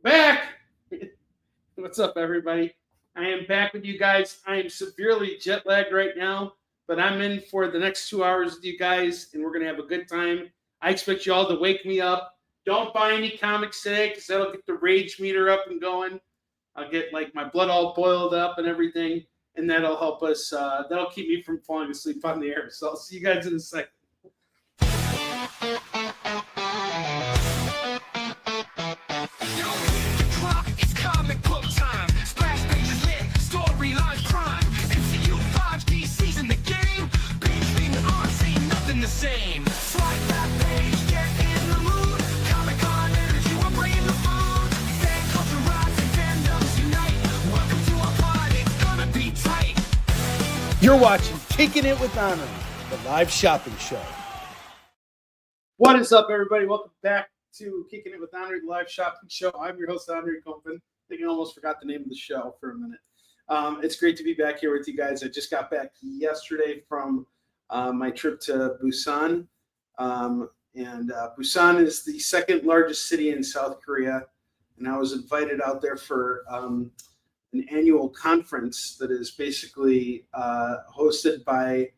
Back! What's up, everybody? I am back with you guys. I am severely jet lagged right now, but I'm in for the next 2 hours with you guys, and we're going to have a good time. I expect you all to wake me up. Don't buy any comics today, because that'll get the rage meter up and going. I'll get like my blood all boiled up and everything, and that'll help us. That'll keep me from falling asleep on the air. So I'll see you guys in a second. You're watching Kickin It With Onrie, the live shopping show. What is up, everybody? Welcome back to Kickin It With Onrie, the live shopping show. I'm your host, Onrie Kompan. I think I almost forgot the name of the show for a minute. It's great to be back here with you guys. I just got back yesterday from my trip to Busan. Busan is the second largest city in South Korea. And I was invited out there for an annual conference that is basically hosted by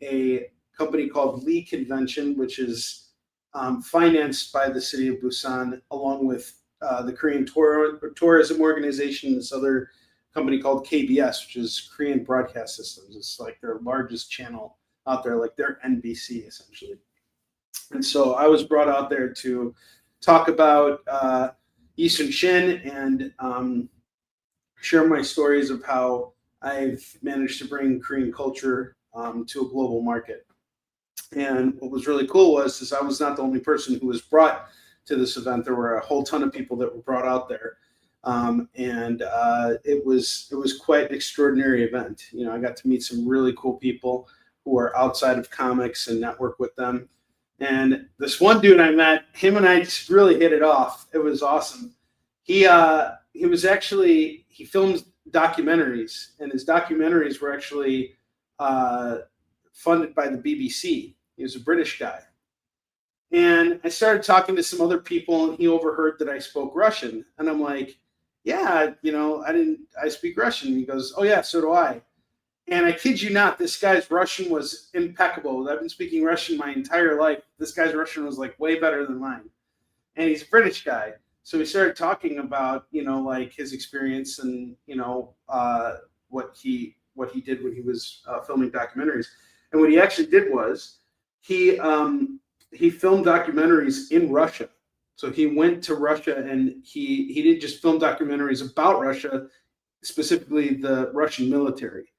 a company called Lee Convention, which is financed by the city of Busan, along with the Korean Tourism Organization, this other company called KBS, which is Korean Broadcast Systems. It's like their largest channel out there, like their NBC essentially. And so I was brought out there to talk about Yisun Shin and share my stories of how I've managed to bring Korean culture to a global market. And what was really cool was I was not the only person who was brought to this event. There were a whole ton of people that were brought out there. It was quite an extraordinary event. You know, I got to meet some really cool people who are outside of comics and network with them. And this one dude I met, him and I just really hit it off. It was awesome. He filmed documentaries, and his documentaries were actually funded by the BBC. He was a British guy. And I started talking to some other people, and he overheard that I spoke Russian. And I'm like, yeah, you know, I speak Russian. And he goes, oh yeah, so do I. And I kid you not, this guy's Russian was impeccable. I've been speaking Russian my entire life. This guy's Russian was like way better than mine. And he's a British guy. So we started talking about, you know, like his experience and, you know, what he did when he was filming documentaries. And what he actually did was he filmed documentaries in Russia. So he went to Russia and he didn't just film documentaries about Russia, specifically the Russian military,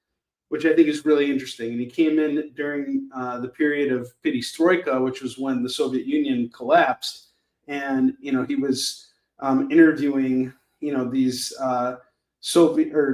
which I think is really interesting. And he came in during the period of Perestroika, which was when the Soviet Union collapsed. And, you know, he was interviewing, you know, these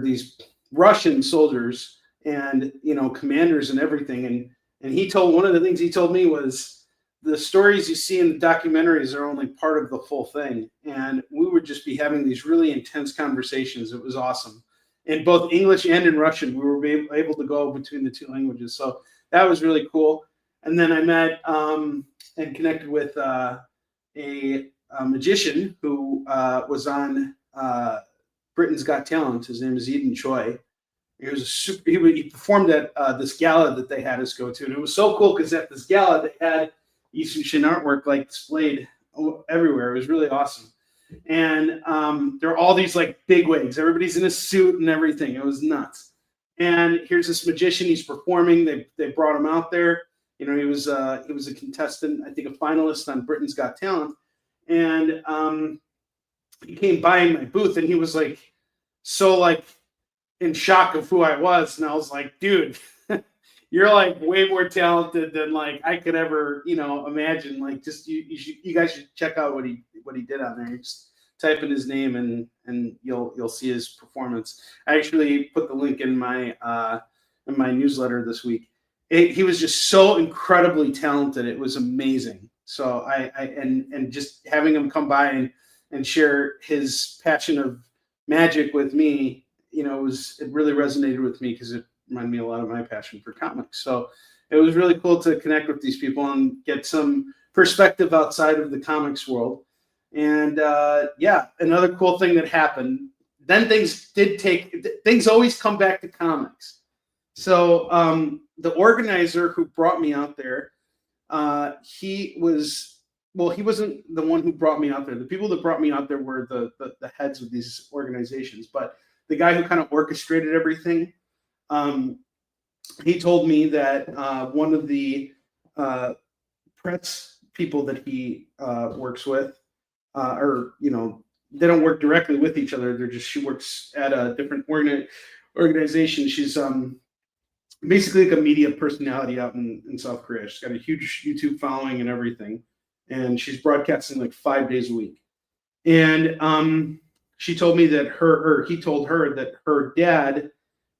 these Russian soldiers and, you know, commanders and everything. And he told, one of the things he told me was the stories you see in the documentaries are only part of the full thing. And we would just be having these really intense conversations. It was awesome. In both English and in Russian, we were able to go between the two languages. So that was really cool. And then I met and connected with a magician who was on Britain's Got Talent. His name is Eden Choi. He performed at this gala that they had us go to, and it was so cool because at this gala they had Yisun Shin artwork like displayed everywhere. It was really awesome, and there are all these like big wigs. Everybody's in a suit and everything. It was nuts. And here's this magician. He's performing. They brought him out there. You know, he was a contestant, I think a finalist on Britain's Got Talent. And he came by my booth and he was like, so like in shock of who I was. And I was like, dude, you're like way more talented than like I could ever, you know, imagine. Like just you guys should check out what he did on there. You just type in his name and you'll see his performance. I actually put the link in my newsletter this week. He was just so incredibly talented. It was amazing. So and just having him come by and share his passion of magic with me, you know, it really resonated with me because it reminded me a lot of my passion for comics. So it was really cool to connect with these people and get some perspective outside of the comics world. And yeah, another cool thing that happened. Then things always come back to comics. So the organizer who brought me out there, he wasn't the one who brought me out there. The people that brought me out there were the heads of these organizations. But the guy who kind of orchestrated everything, he told me that one of the press people that he works with, or they don't work directly with each other. She works at a different organization. She's basically like a media personality out in South Korea. She's got a huge YouTube following and everything, and she's broadcasting like 5 days a week. And she told me that he told her that her dad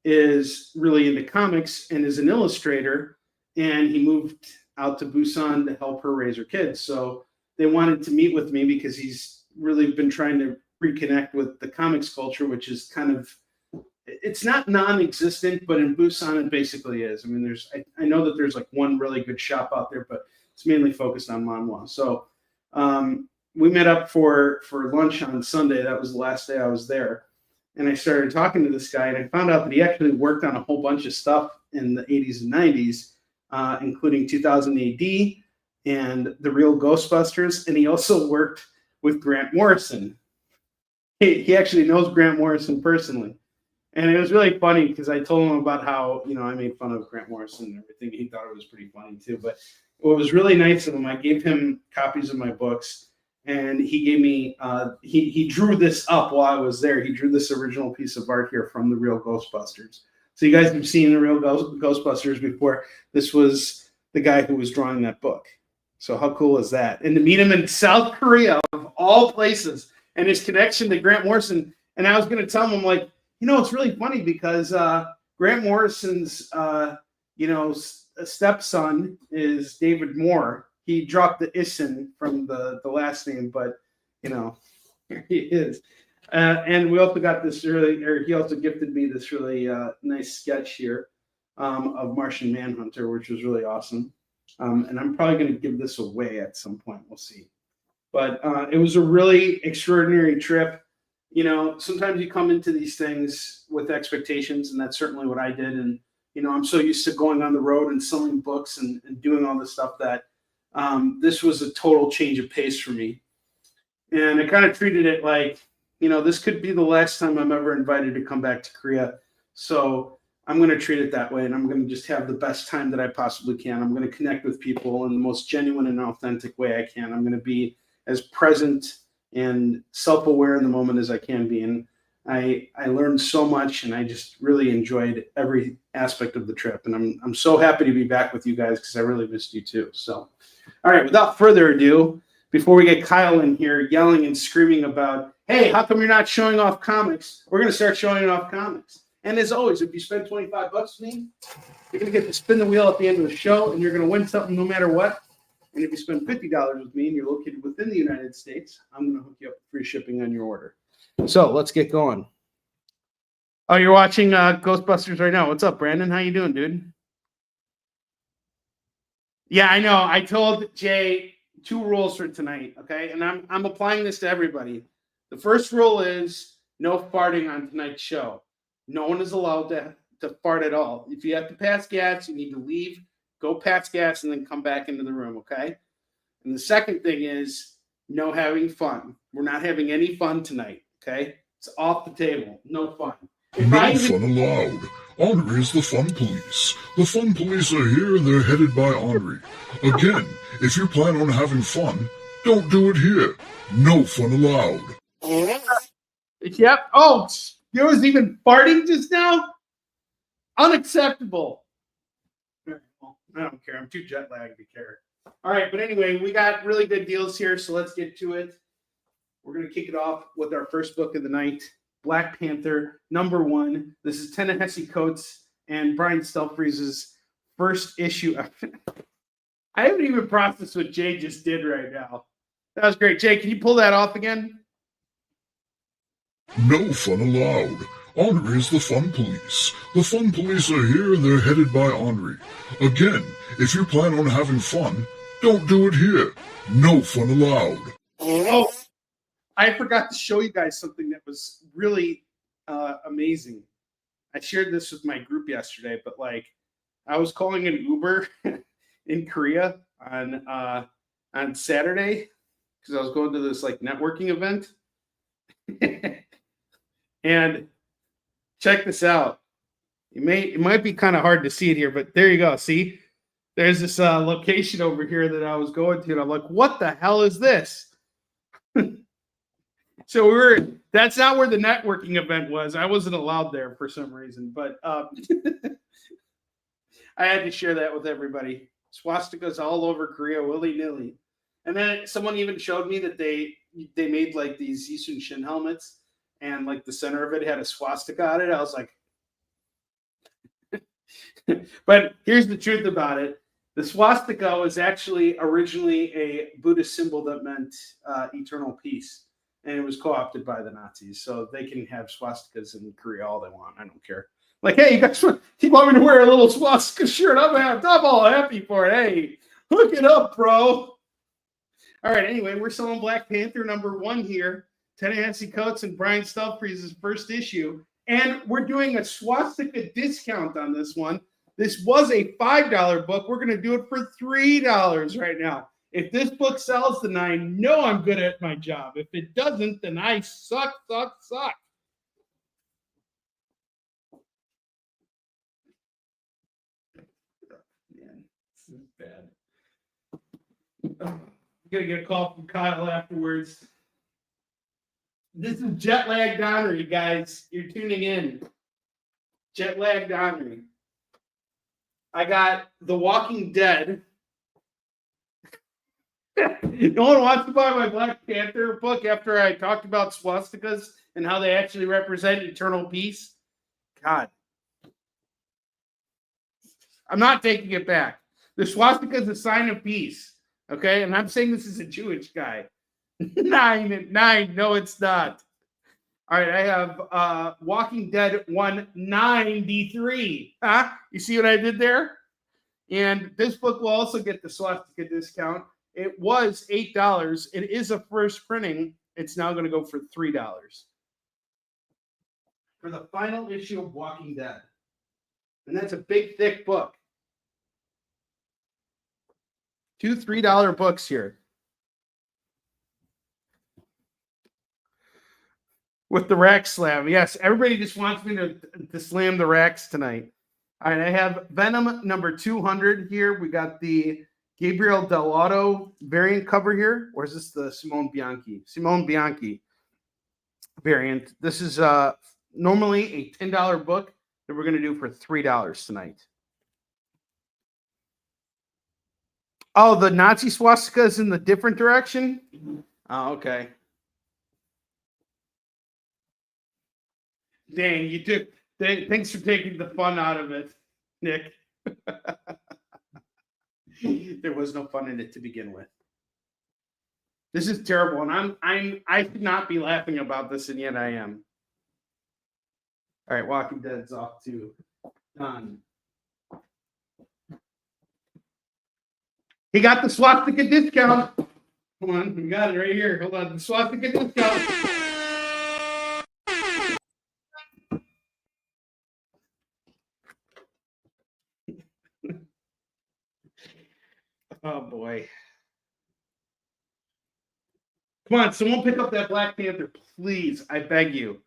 is really into comics and is an illustrator, and he moved out to Busan to help her raise her kids. So they wanted to meet with me because he's really been trying to reconnect with the comics culture, which is it's not non-existent, but in Busan it basically is. I mean, I know that there's like one really good shop out there, but it's mainly focused on manhwa. So we met up for lunch on Sunday. That was the last day I was there. And I started talking to this guy, and I found out that he actually worked on a whole bunch of stuff in the 80s and 90s, including 2000 AD and The Real Ghostbusters. And he also worked with Grant Morrison. He actually knows Grant Morrison personally. And it was really funny because I told him about how, I made fun of Grant Morrison and everything. He thought it was pretty funny too. But what was really nice of him, I gave him copies of my books, and he gave me, he drew this up while I was there. He drew this original piece of art here from The Real Ghostbusters. So you guys have seen The Real Ghostbusters before. This was the guy who was drawing that book. So how cool is that? And to meet him in South Korea, of all places, and his connection to Grant Morrison. And I was going to tell him, I'm like, it's really funny because Grant Morrison's, stepson is David Moore. He dropped the Isin from the last name, but, here he is. And we also got he also gifted me this really nice sketch here of Martian Manhunter, which was really awesome. And I'm probably going to give this away at some point. We'll see. But it was a really extraordinary trip. Sometimes you come into these things with expectations, and that's certainly what I did. And, I'm so used to going on the road and selling books and doing all this stuff that this was a total change of pace for me. And I kind of treated it like, this could be the last time I'm ever invited to come back to Korea. So I'm going to treat it that way, and I'm going to just have the best time that I possibly can. I'm going to connect with people in the most genuine and authentic way I can. I'm going to be as present and self-aware in the moment as I can be. And I learned so much, and I just really enjoyed every aspect of the trip. And I'm so happy to be back with you guys because I really missed you too. So, all right, without further ado, before we get Kyle in here yelling and screaming about, hey, how come you're not showing off comics? We're going to start showing off comics. And as always, if you spend $25 with me, you're going to get to spin the wheel at the end of the show, and you're going to win something no matter what. And if you spend $50 with me and you're located within the United States, I'm going to hook you up with free shipping on your order. So let's get going. Oh, you're watching Ghostbusters right now. What's up, Brandon? How you doing, dude? Yeah, I know. I told Jay 2 rules for tonight, okay? And I'm applying this to everybody. The first rule is no farting on tonight's show. No one is allowed to fart at all. If you have to pass gas, you need to leave. Go pass gas and then come back into the room, okay? And the second thing is no having fun. We're not having any fun tonight, okay? It's off the table. No fun. No fun allowed. Onrie is the fun police. The fun police are here and they're headed by Onrie. Again, if you plan on having fun, don't do it here. No fun allowed. Yep. Oh, there was even farting just now? Unacceptable. I don't care. I'm too jet lagged to care. All right, but anyway, we got really good deals here, so let's get to it. We're going to kick it off with our first book of the night, Black Panther, #1. This is Ta-Nehisi Coates and Brian Stelfreeze's first issue. I haven't even processed what Jay just did right now. That was great. Jay, can you pull that off again? No fun allowed. Onrie is the fun police. The fun police are here and they're headed by Onrie. Again, if you plan on having fun, don't do it here. No fun allowed. Oh, I forgot to show you guys something that was really amazing. I shared this with my group yesterday, but like I was calling an Uber in Korea on Saturday because I was going to this like networking event. And check this out. It might be kind of hard to see it here, but there you go. See, there's this location over here that I was going to, and I'm like, what the hell is this? So that's not where the networking event was. I wasn't allowed there for some reason, but I had to share that with everybody. Swastikas all over Korea, willy-nilly. And then someone even showed me that they made like these Yisun Shin helmets, and like the center of it had a swastika on it. I was like, but here's the truth about it. The swastika was actually originally a Buddhist symbol that meant eternal peace. And it was co-opted by the Nazis. So they can have swastikas in Korea all they want. I don't care. Like, hey, you guys want me to wear a little swastika shirt? I'm all happy for it. Hey, hook it up, bro. All right, anyway, we're selling Black Panther #1 here. Ta-Nehisi Coates and Brian Stelfreeze's first issue. And we're doing a swastika discount on this one. This was a $5 book. We're going to do it for $3 right now. If this book sells, then I know I'm good at my job. If it doesn't, then I suck. Man, this is bad. I'm going to get a call from Kyle afterwards. This is Jet Lagged Onrie, guys. You're tuning in. Jet Lagged Onrie. I got The Walking Dead. No one wants to buy my Black Panther book after I talked about swastikas and how they actually represent eternal peace. God. I'm not taking it back. The swastika is a sign of peace. Okay? And I'm saying this is a Jewish guy. 9. No, it's not. All right, I have Walking Dead 193. Huh? You see what I did there? And this book will also get the swastika discount. It was $8. It is a first printing. It's now going to go for $3 for the final issue of Walking Dead. And that's a big, thick book. 2 $3 books here. With the rack slam. Yes, everybody just wants me to slam the racks tonight. All right, I have Venom #200 here. We got the Gabriel Dell'Otto variant cover here. Or is this the Simone Bianchi? Simone Bianchi variant. This is normally a $10 book that we're going to do for $3 tonight. Oh, the Nazi swastika is in the different direction? Oh, okay. Dang, you took. Thanks for taking the fun out of it, Nick. There was no fun in it to begin with. This is terrible, and I should not be laughing about this, and yet I am. All right, Walking Dead's off to Don. He got the swastika discount. Come on, we got it right here. Hold on, the swastika discount. Oh boy. Come on, someone pick up that Black Panther, please. I beg you.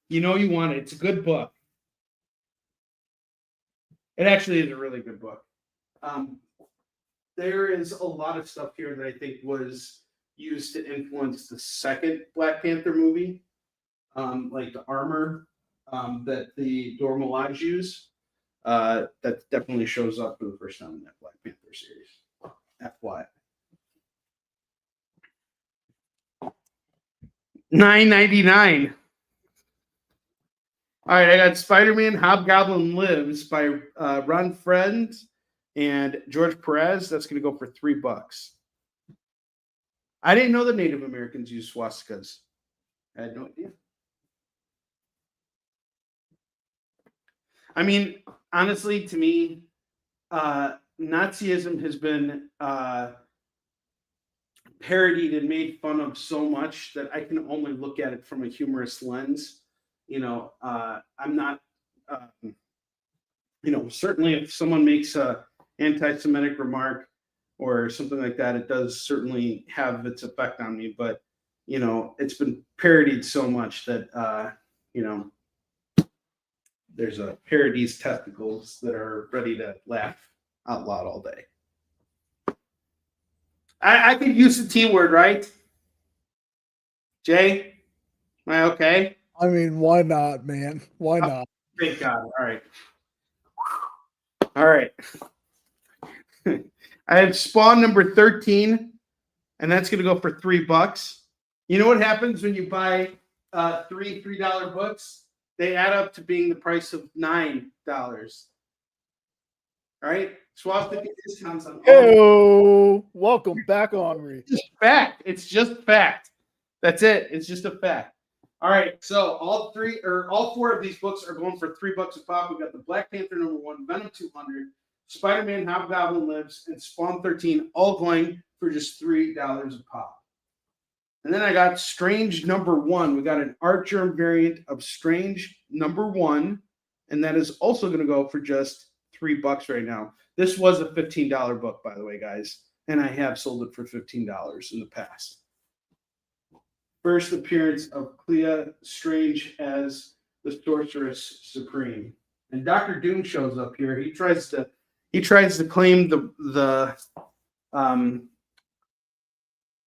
You know you want it. It's a good book. It actually is a really good book. There is a lot of stuff here that I think was used to influence the second Black Panther movie, like the armor that the Dora Milaje use. That definitely shows up for the first time in that Black Panther series. FY. $9.99. All right, I got Spider-Man Hobgoblin Lives by Ron Friend and George Perez. That's going to go for $3. I didn't know the Native Americans used swastikas. I had no idea. I mean, honestly, to me, Nazism has been parodied and made fun of so much that I can only look at it from a humorous lens. I'm not, certainly if someone makes a anti-Semitic remark or something like that, it does certainly have its effect on me. But, it's been parodied so much that, there's a parody's testicles that are ready to laugh out loud all day. I could use the T word, right? Jay, am I okay? I mean, why not, man? Why not? Thank God. All right. All right. I have Spawn number 13, and that's going to go for $3. You know what happens when you buy three $3 books? They add up to being the price of $9. All right. Swastika discounts on all. Hey, welcome back, Onrie. It's just fact. It's just fact. That's it. It's just a fact. All right. So all four of these books are going for $3 a pop. We got the Black Panther #1, Venom 200, Spider-Man Hobgoblin Lives, and Spawn 13, all going for just $3 a pop. And then I got Strange #1. We got an art germ variant of Strange #1, and that is also going to go for just $3 right now. This was a $15 book, by the way, guys, and I have sold it for $15 in the past. First appearance of Clea Strange as the Sorceress Supreme, and Dr. Doom shows up here. He tries to claim the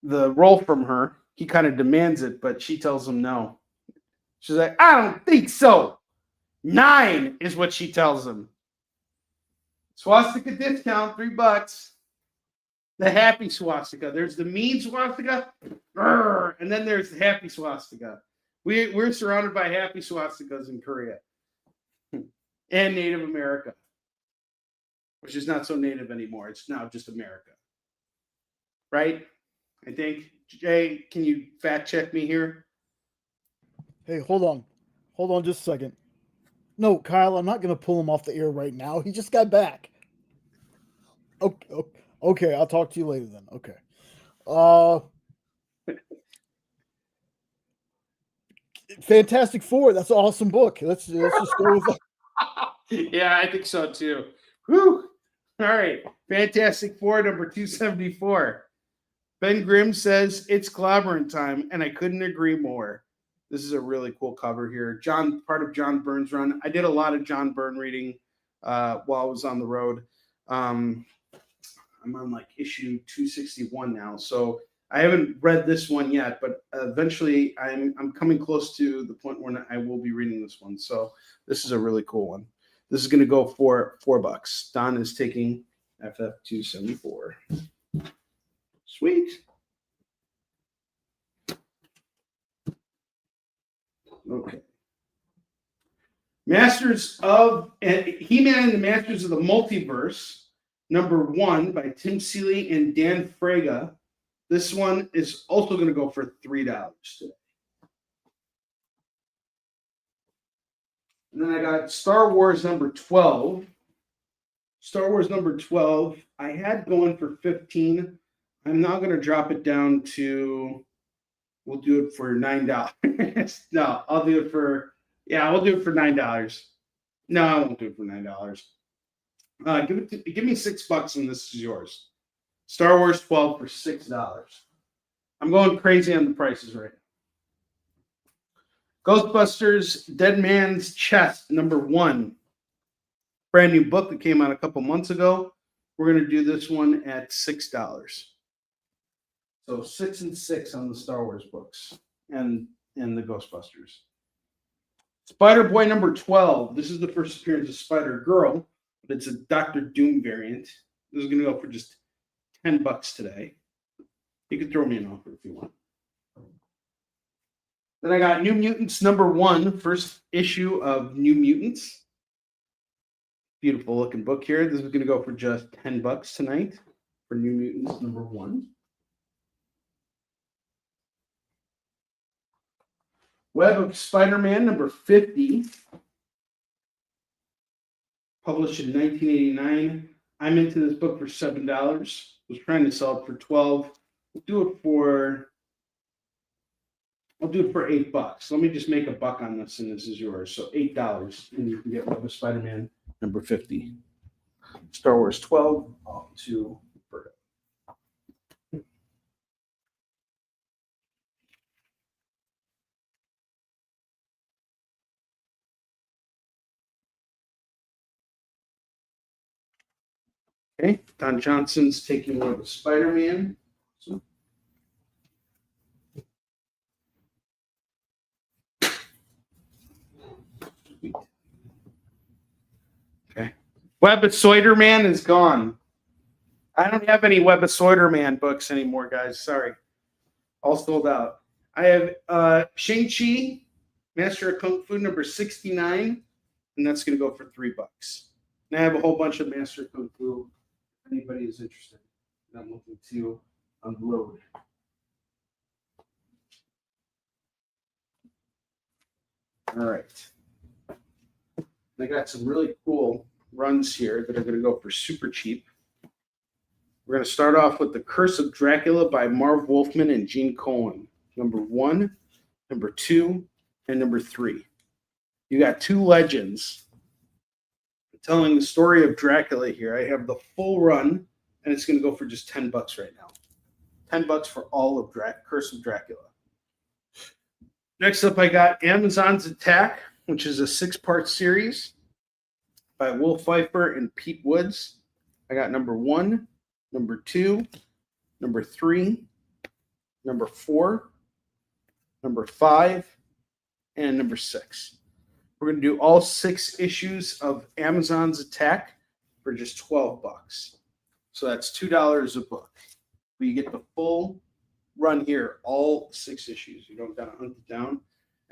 role from her. He kind of demands it, but she tells him no. She's like, I don't think so. 9 is what she tells him. Swastika discount, $3. The happy swastika. There's the mean swastika, and then there's the happy swastika. We're surrounded by happy swastikas in Korea and Native America, which is not so native anymore. It's now just America, right? I think. Jay, can you fact check me here? Hey, hold on just a second. No, Kyle, I'm not going to pull him off the air right now. He just got back. Okay, I'll talk to you later then. Okay. Fantastic Four. That's an awesome book. Let's just go with that. Yeah, I think so too. Whew. All right. Fantastic Four number 274. Ben Grimm says it's clobbering time, and I couldn't agree more. This is a really cool cover here. Part of John Byrne's run. I did a lot of John Byrne reading while I was on the road. I'm on like issue 261 now, so I haven't read this one yet, but eventually I'm coming close to the point where I will be reading this one. So this is a really cool one. This is going to go for $4. Don is taking FF274. Sweet. Okay. Masters of He-Man and the Masters of the Multiverse, #1 by Tim Seeley and Dan Fraga. This one is also going to go for $3 today. And then I got Star Wars #12. Star Wars #12, I had going for 15. I'm now going to drop it down to, we'll do it for $9. No, I'll do it for, we'll do it for $9. No, I won't do it for $9. Give me $6 and this is yours. Star Wars 12 for $6. I'm going crazy on the prices right now. Ghostbusters Dead Man's Chest #1. Brand new book that came out a couple months ago. We're going to do this one at $6. So 6 and 6 on the Star Wars books and the Ghostbusters. Spider-Boy #12. This is the first appearance of Spider-Girl, but it's a Dr. Doom variant. This is going to go for just $10 today. You can throw me an offer if you want. Then I got New Mutants #1, first issue of New Mutants. Beautiful looking book here. This is going to go for just $10 tonight for New Mutants #1. Web of Spider-Man #50, published in 1989. I'm into this book for $7. Was trying to sell it for $12. I'll do it for $8. Let me just make a buck on this, and this is yours. So $8, and you can get Web of Spider-Man number 50. Star Wars 12 up to Berto. Okay, Don Johnson's taking Web of Spider-Man. So, okay. Web of Spider-Man is gone. I don't have any Web of Spider-Man books anymore, guys. Sorry. All sold out. I have Shang-Chi, Master of Kung Fu number 69, and that's going to go for $3. And I have a whole bunch of Master of Kung Fu. If anybody is interested, that I'm looking to unload. All right. I got some really cool runs here that are going to go for super cheap. We're going to start off with The Curse of Dracula by Marv Wolfman and Gene Colan. Number 1, number 2, and number 3. You got two legends telling the story of Dracula here. I have the full run, and it's going to go for just $10 right now. $10 for all of Curse of Dracula. Next up, I got Amazon's Attack, which is a 6-part series by Will Pfeiffer and Pete Woods. I got number 1, number 2, number 3, number 4, number 5, and number 6. We're going to do all 6 issues of Amazon's Attack for just $12. So that's $2 a book. But you get the full run here, all 6 issues. You don't got to hunt it down.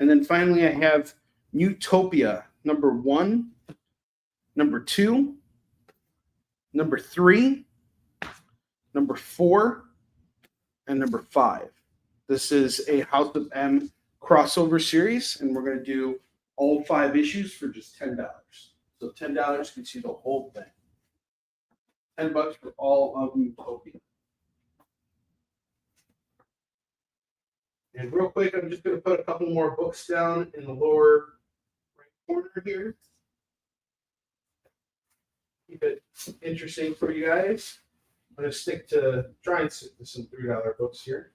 And then finally, I have Utopia, number 1, number 2, number 3, number 4, and number 5. This is a House of M crossover series, and we're going to do all 5 issues for just $10. So $10 gets you the whole thing. $10 for all of Utopia. And real quick, I'm just going to put a couple more books down in the lower right corner here. Keep it interesting for you guys. I'm going to try and stick to some $3 books here.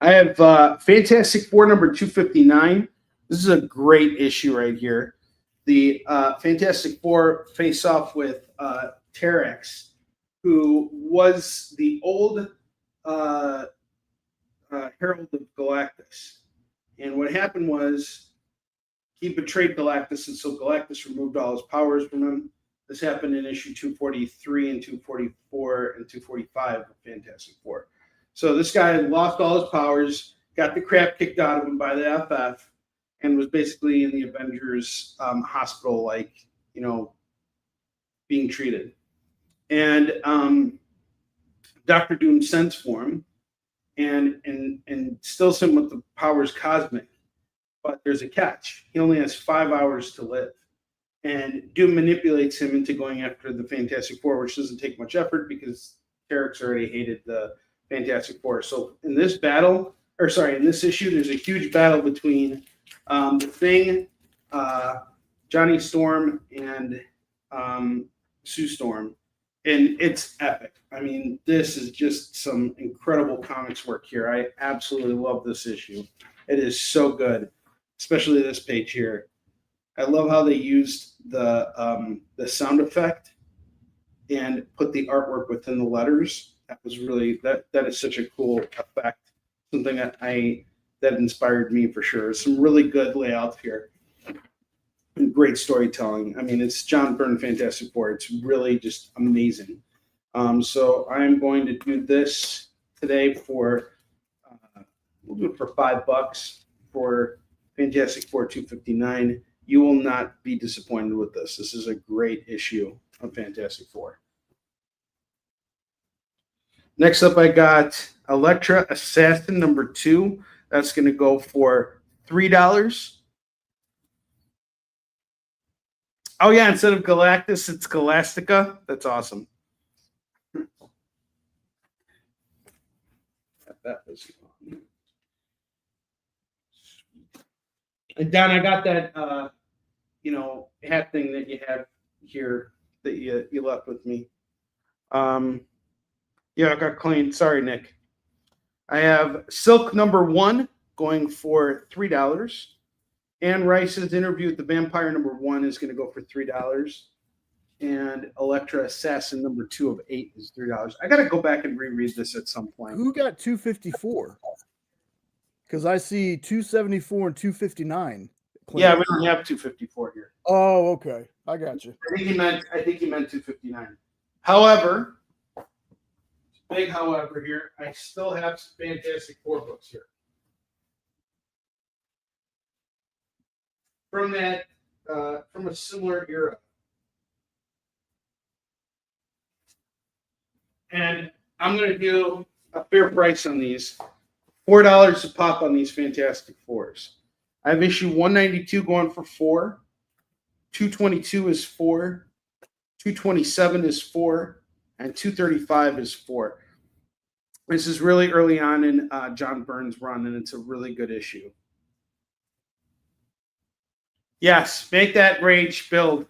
I have Fantastic Four number 259. This is a great issue right here. The Fantastic Four face off with Terex, who was the old Herald of Galactus. And what happened was he betrayed Galactus, and so Galactus removed all his powers from him. This happened in issue 243 and 244 and 245 of Fantastic Four. So this guy lost all his powers, got the crap kicked out of him by the FF, and was basically in the Avengers hospital, like, you know, being treated. And Dr. Doom sends for him and instills him with the powers cosmic. But there's a catch. He only has 5 hours to live. And Doom manipulates him into going after the Fantastic Four, which doesn't take much effort because Terex already hated the Fantastic Four. So in this issue, there's a huge battle between the Thing, Johnny Storm, and Sue Storm, and it's epic. I mean, this is just some incredible comics work here. I absolutely love this issue. It is so good, especially this page here. I love how they used the sound effect and put the artwork within the letters. That was really that is such a cool effect. Something that inspired me for sure. Some really good layouts here and great storytelling. I mean, it's John Byrne Fantastic Four. It's really just amazing. So I'm going to do this today for, we'll do it for $5 for Fantastic Four 259. You will not be disappointed with this. This is a great issue of Fantastic Four. Next up, I got Elektra Assassin #2. That's going to go for $3. Oh, yeah, instead of Galactus, it's Scholastica. That's awesome. That was and Don, I got that hat thing that you have here that you left with me. Yeah, I got clean. Sorry, Nick. I have Silk #1 going for $3. Anne Rice's Interview with the Vampire #1 is going to go for $3. And Elektra Assassin #2 of 8 is $3. I got to go back and reread this at some point. Who got 254? Because I see 274 and 259. Yeah, we don't have 254 here. Oh, okay. I got you. I think he meant 259. However, big however here, I still have some Fantastic Four books here. From that, from a similar era. And I'm going to do a fair price on these. $4 a pop on these Fantastic Fours. I have issue 192 going for $4. 222 is $4. 227 is $4. And 235 is $4. This is really early on in John Byrne's run, and it's a really good issue. Yes, make that rage build.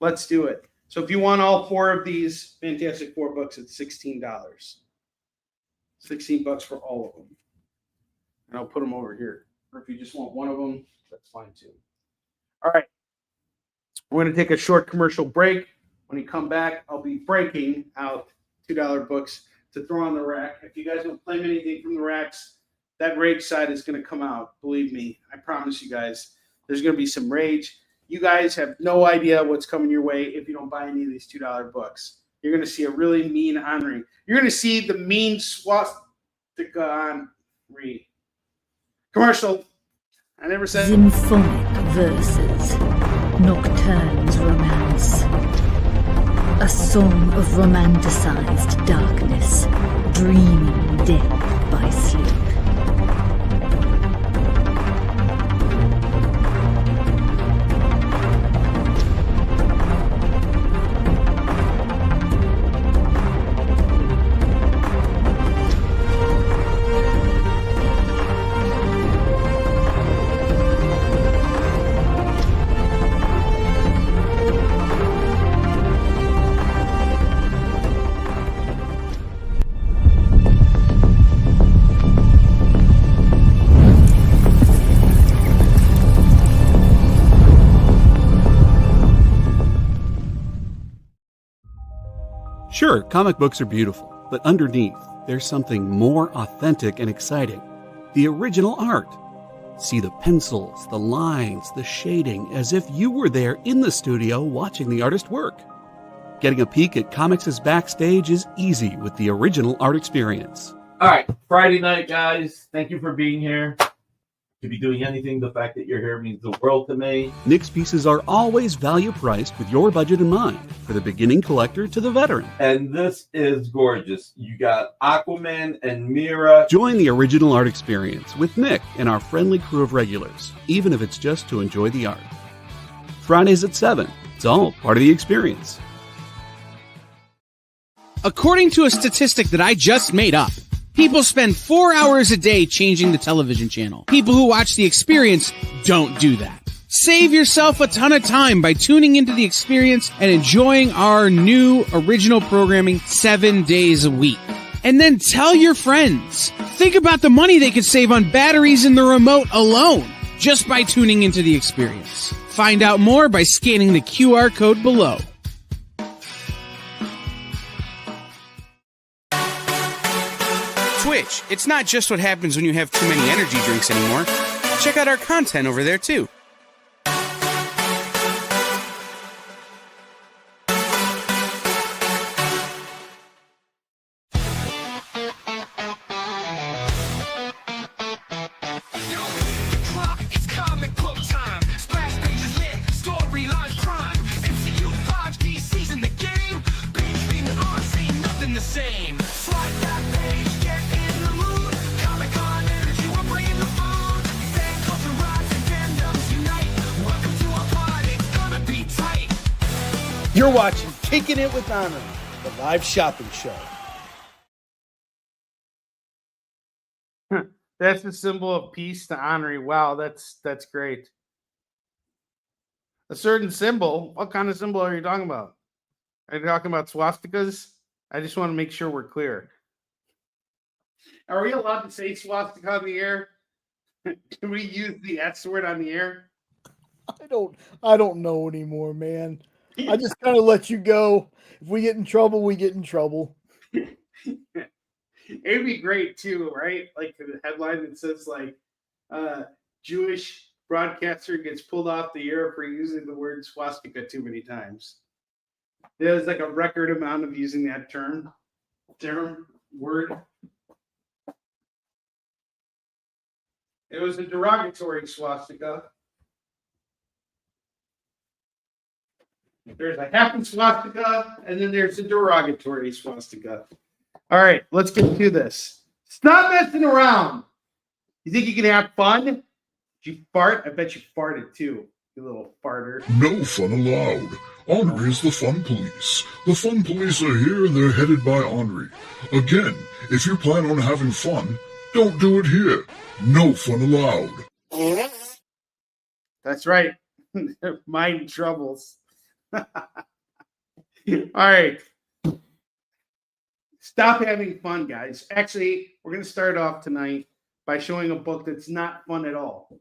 Let's do it. So if you want all 4 of these Fantastic Four books, it's $16. $16 for all of them. And I'll put them over here. Or if you just want one of them, that's fine too. All right. We're going to take a short commercial break. When we come back, I'll be breaking out $2 books to throw on the rack. If you guys don't claim anything from the racks, that rage side is going to come out. Believe me. I promise you guys. There's going to be some rage. You guys have no idea what's coming your way if you don't buy any of these $2 books. You're going to see a really mean Onrie. You're going to see the mean swastika Onrie. Commercial. I never said. Symphonic verses. Nocturne's romance. A song of romanticized darkness. Dreaming death by sleep. Sure, comic books are beautiful, but underneath, there's something more authentic and exciting. The original art. See the pencils, the lines, the shading, as if you were there in the studio watching the artist work. Getting a peek at comics' backstage is easy with the original art experience. All right, Friday night, guys. Thank you for being here. To be doing anything, the fact that you're here means the world to me. Nick's pieces are always value priced with your budget in mind, for the beginning collector to the veteran. And this is gorgeous. You got Aquaman and Mira. Join the original art experience with Nick and our friendly crew of regulars, even if it's just to enjoy the art. Fridays at 7. It's all part of the experience. According to a statistic that I just made up, people spend 4 hours a day changing the television channel. People who watch The Experience don't do that. Save yourself a ton of time by tuning into The Experience and enjoying our new original programming 7 days a week. And then tell your friends. Think about the money they could save on batteries in the remote alone just by tuning into The Experience. Find out more by scanning the QR code below. Twitch, it's not just what happens when you have too many energy drinks anymore. Check out our content over there too. comic book time. Splash pages lit, storylines prime. MCU 5G season the game. Being on, ain't nothing the same. Slide that page, get in the mood. Comic-Con energy, we're bringing the food. Fan culture rise and fandoms unite. Welcome to our pod, it's gonna be tight. You're watching Kickin It With Onrie, the live shopping show. That's the symbol of peace to Onrie. Wow, that's great. A certain symbol. What kind of symbol are you talking about? Are you talking about swastikas? I just want to make sure we're clear. Are we allowed to say swastika on the air? Can we use the S word on the air? I don't know anymore, man. I just kind of let you go. If we get in trouble, we get in trouble. It'd be great too, right? Like the headline that says like Jewish broadcaster gets pulled off the air for using the word swastika too many times. There's like a record amount of using that term word. It was a derogatory swastika. There's a happy swastika, and then there's a derogatory swastika. All right, let's get to this. Stop messing around. You think you can have fun? Did you fart? I bet you farted too, you little farter. No fun allowed. Onrie is the fun police. The fun police are here and they're headed by Onrie. Again, if you plan on having fun, don't do it here. No fun allowed. That's right. Mind troubles. All right. Stop having fun, guys. Actually, we're going to start off tonight by showing a book that's not fun at all.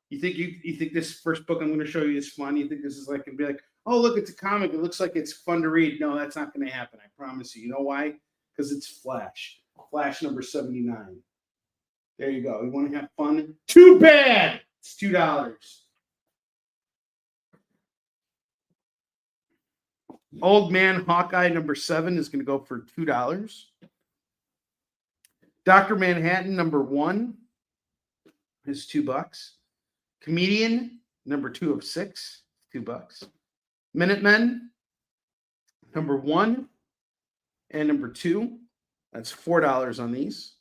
You think this first book I'm going to show you is fun? You think this is like going to be like, oh, look, it's a comic. It looks like it's fun to read. No, that's not going to happen. I promise you. You know why? Because it's Flash. Flash number 79. There you go. You want to have fun? Too bad. It's $2. Old Man Hawkeye number 7 is going to go for $2. Dr. Manhattan number 1 is $2. Comedian number 2 of 6, $2. Minutemen number 1 and number 2, that's $4 on these.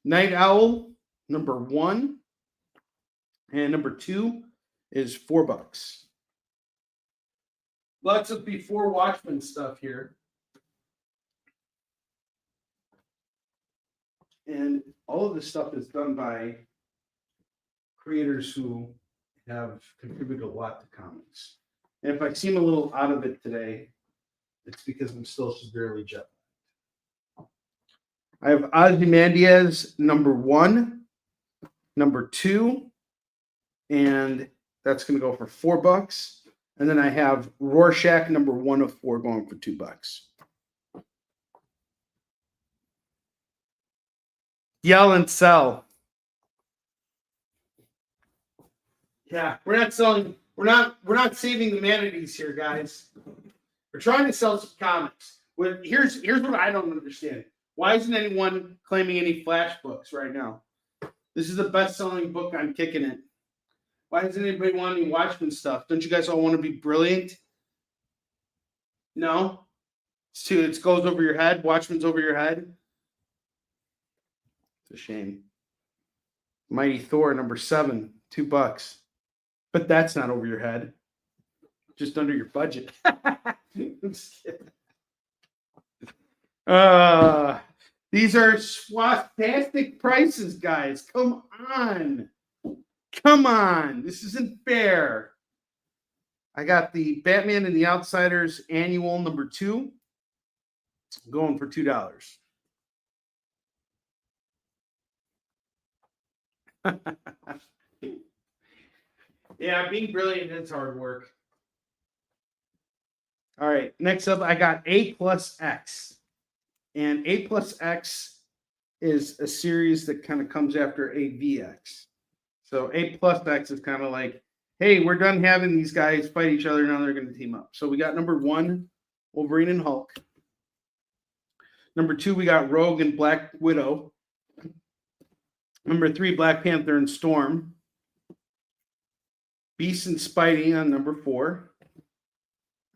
Night Owl number 1 and number 2 is $4. Lots of Before Watchmen stuff here. And all of this stuff is done by creators who have contributed a lot to comics. And if I seem a little out of it today, it's because I'm still severely jet lagged. I have Ozymandias number 1, number 2, and that's going to go for $4. And then I have Rorschach number 1 of 4 going for $2. Yell and sell. Yeah, we're not selling. We're not saving the manatees here, guys. We're trying to sell some comics. Here's what I don't understand. Why isn't anyone claiming any Flash books right now? This is the best-selling book on Kickin' It. Why doesn't anybody want any Watchmen stuff? Don't you guys all want to be brilliant? No? It goes over your head. Watchmen's over your head. It's a shame. Mighty Thor, number 7, $2. But that's not over your head. Just under your budget. These are swastastic prices, guys. Come on. Come on. This isn't fair. I got the Batman and the Outsiders annual number 2 going for $2. Yeah, being brilliant is hard work. All right, next up, I got A plus X. And A plus X is a series that kind of comes after AVX. So A plus X is kind of like, hey, we're done having these guys fight each other. Now they're going to team up. So we got number 1, Wolverine and Hulk. Number 2, we got Rogue and Black Widow. Number 3, Black Panther and Storm. Beast and Spidey on number 4.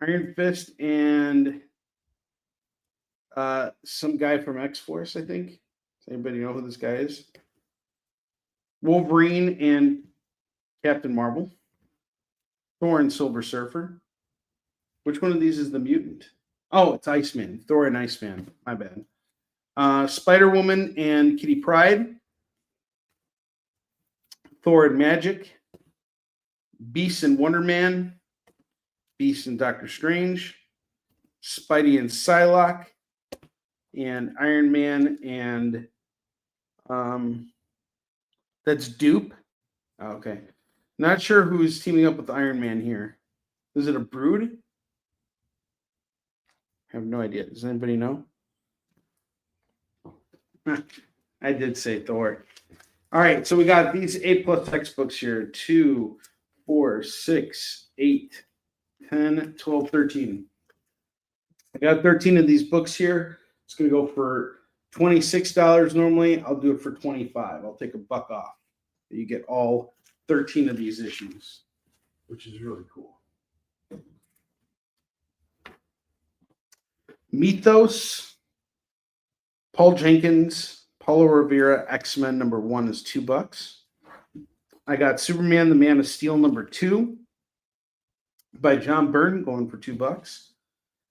Iron Fist and some guy from X-Force, I think. Does anybody know who this guy is? Wolverine and Captain Marvel. Thor and Silver Surfer. Which one of these is the mutant? Oh, it's Iceman. Thor and Iceman. My bad. Spider-Woman and Kitty Pryde. Thor and Magic. Beast and Wonder Man. Beast and Doctor Strange. Spidey and Psylocke. And Iron Man and that's Dupe. Oh, okay. Not sure who's teaming up with Iron Man here. Is it a Brood? I have no idea. Does anybody know? I did say Thor. All right, so we got these 8+ textbooks here. 2, 4, 6, 8, 10, 12, 13. I got 13 of these books here. It's going to go for $26 normally. I'll do it for $25. I'll take $1 off. You get all 13 of these issues, which is really cool. Mythos, Paul Jenkins, Paulo Rivera, X-Men number 1 is $2. I got Superman, the Man of Steel number 2 by John Byrne going for $2.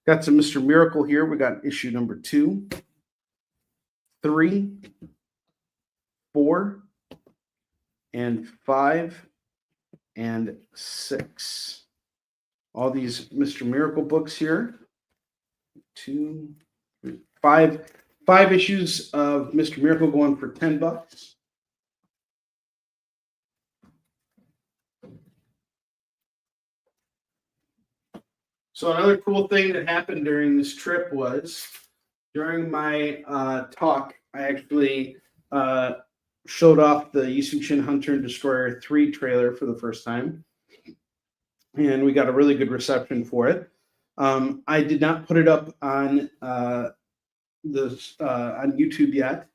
Got some Mr. Miracle here. We got issue number 2, 3, 4, and 5, and 6. All these Mr. Miracle books here. 2, 3, 5 issues of Mr. Miracle going for $10. So another cool thing that happened during this trip was during my talk, I actually showed off the Yusumshin Hunter and Destroyer 3 trailer for the first time. And we got a really good reception for it. I did not put it up on on YouTube yet,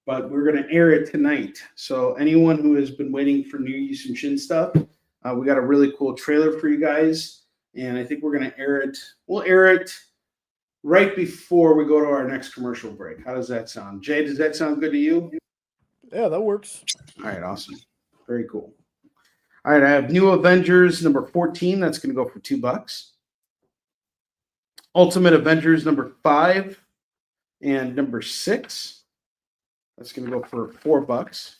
but we're going to air it tonight. So anyone who has been waiting for new Yusumshin stuff, we got a really cool trailer for you guys. And I think we're going to air it. We'll air it right before we go to our next commercial break. How does that sound? Jay, does that sound good to you? Yeah, that works. All right, awesome. Very cool. All right, I have New Avengers number 14. That's going to go for $2. Ultimate Avengers number 5 and number 6. That's going to go for $4.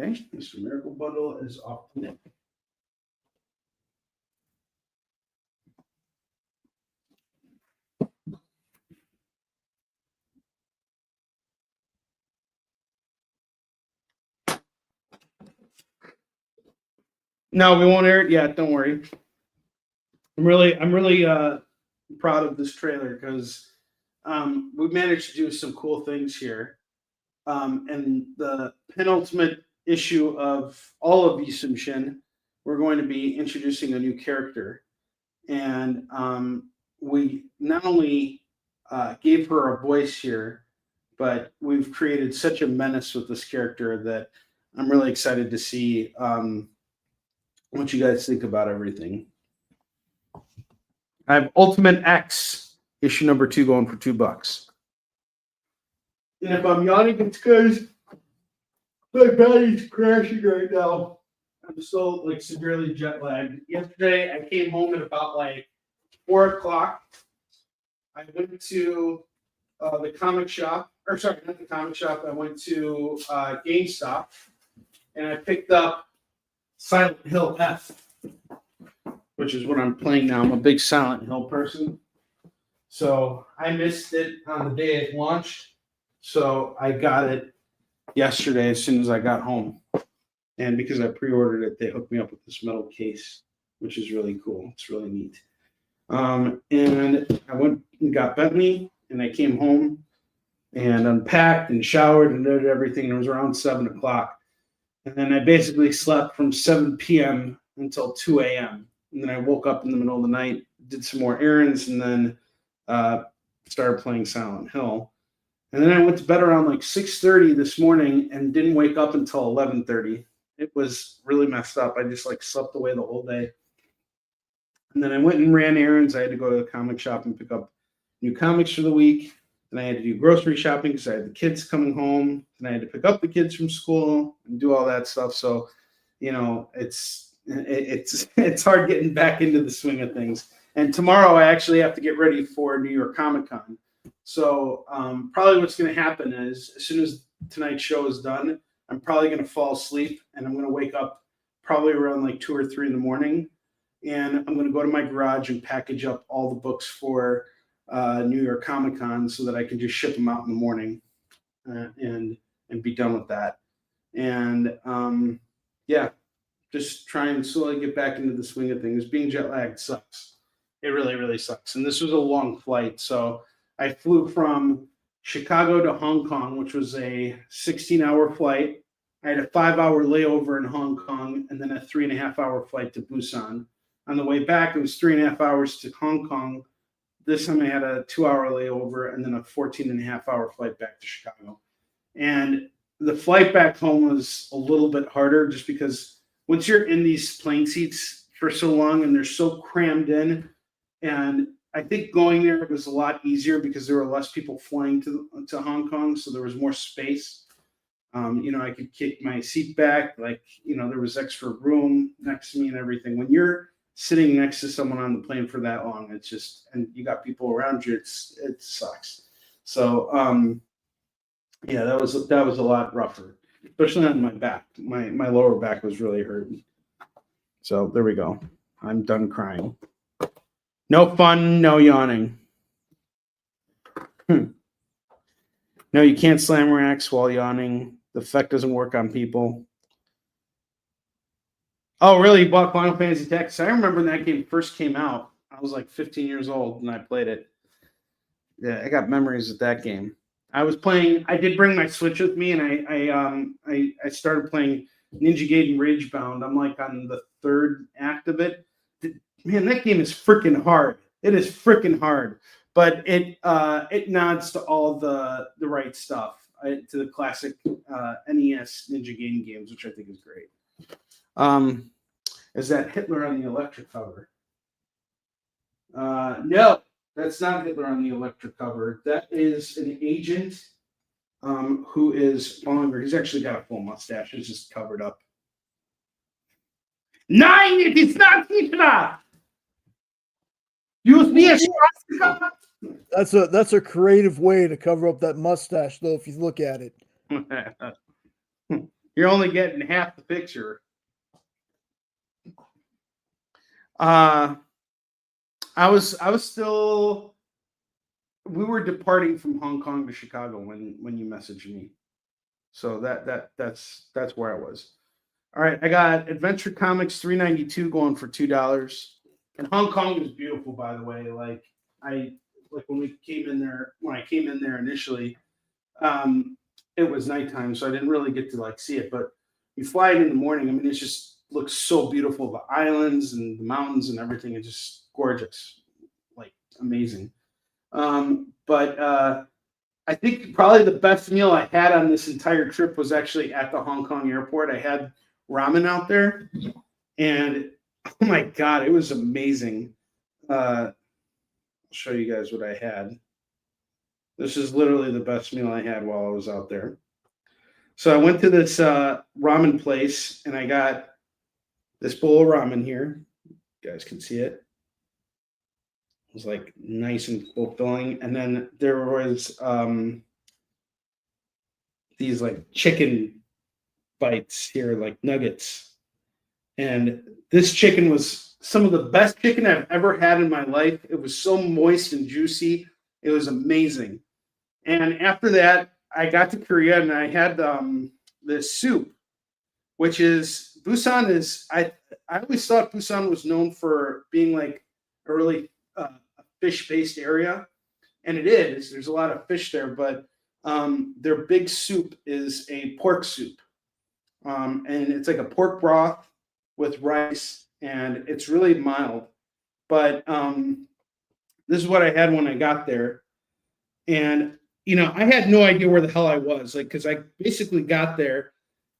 Okay, Mr. Miracle Bundle is off the net. No, we won't air it yet. Don't worry. I'm really proud of this trailer because we've managed to do some cool things here. And the penultimate issue of all of Yusumshin, we're going to be introducing a new character. And we not only gave her a voice here, but we've created such a menace with this character that I'm really excited to see what you guys think about everything. I have Ultimate X issue number 2 going for $2. And if I'm yawning, it's because my body's crashing right now. I'm still severely jet lagged. Yesterday, I came home at about 4 o'clock. I went to the comic shop, or sorry, not the comic shop. I went to GameStop, and I picked up Silent Hill F, which is what I'm playing now. I'm a big Silent Hill person. So I missed it on the day it launched. So I got it yesterday as soon as I got home. And because I pre-ordered it, they hooked me up with this metal case, which is really cool. It's really neat. And I went and got Bentley, and I came home and unpacked and showered and did everything. It was around 7 o'clock. And then I basically slept from 7 p.m. until 2 a.m. And then I woke up in the middle of the night, did some more errands, and then started playing Silent Hill. And then I went to bed around 6:30 this morning and didn't wake up until 11:30. It was really messed up. I just like slept away the whole day. And then I went and ran errands. I had to go to the comic shop and pick up new comics for the week. Then I had to do grocery shopping because I had the kids coming home. And I had to pick up the kids from school and do all that stuff. So, you know, it's hard getting back into the swing of things. And tomorrow I actually have to get ready for New York Comic Con. So probably what's going to happen is as soon as tonight's show is done, I'm probably going to fall asleep and I'm going to wake up probably around like 2 or 3 in the morning. And I'm going to go to my garage and package up all the books for New York Comic Con so that I can just ship them out in the morning and be done with that. And yeah, just try and slowly get back into the swing of things. Being jet lagged sucks. It really, really sucks. And this was a long flight. So I flew from Chicago to Hong Kong, which was a 16-hour flight. I had a 5-hour layover in Hong Kong and then a 3.5-hour flight to Busan. On the way back, it was 3.5 hours to Hong Kong. This time I had a 2-hour layover and then a 14.5-hour flight back to Chicago. And the flight back home was a little bit harder just because once you're in these plane seats for so long and they're so crammed in, and I think going there was a lot easier because there were less people flying to Hong Kong, so there was more space. You know, I could kick my seat back, like, you know, there was extra room next to me and everything. When you're sitting next to someone on the plane for that long, it's just, and you got people around you, it sucks. So yeah, that was a lot rougher, especially on my back. My lower back was really hurting. So there we go. I'm done crying. No fun, no yawning. No, you can't slam racks while yawning. The effect doesn't work on people. Oh, really? You bought Final Fantasy Tactics? I remember when that game first came out. I was like 15 years old and I played it. Yeah, I got memories of that game. I was playing. I did bring my Switch with me, and I started playing Ninja Gaiden Ragebound. I'm like on the 3rd act of it. Man, that game is freaking hard. It is freaking hard, but it nods to all the right stuff, to the classic NES Ninja Gaiden games, which I think is great. Is that Hitler on the electric cover? No, that's not Hitler on the electric cover. That is an agent who is longer. He's actually got a full mustache. It's just covered up. Nine, it is not Hitler. You see a swastika? That's a creative way to cover up that mustache, though. If you look at it, you're only getting half the picture. I was still. We were departing from Hong Kong to Chicago when you messaged me, so that's where I was. All right, I got Adventure Comics $3.92 going for $2. And Hong Kong is beautiful, by the way. Like when I came in there initially, it was nighttime, so I didn't really get to like see it. But you fly in the morning. I mean, it just looks so beautiful. The islands and the mountains and everything is just gorgeous, like amazing. But I think probably the best meal I had on this entire trip was actually at the Hong Kong airport. I had ramen out there, and oh my God, it was amazing. I'll show you guys what I had. This is literally the best meal I had while I was out there. So I went to this ramen place and I got this bowl of ramen here. You guys can see it. It was like nice and fulfilling. And then there was these like chicken bites here, like nuggets. And this chicken was some of the best chicken I've ever had in my life. It was so moist and juicy. It was amazing. And after that, I got to Korea and I had this soup, which is Busan is, I always thought Busan was known for being like a really fish-based area. And it is. There's a lot of fish there, but their big soup is a pork soup. And it's like a pork broth with rice, and it's really mild. But this is what I had when I got there. And, you know, I had no idea where the hell I was, like, because I basically got there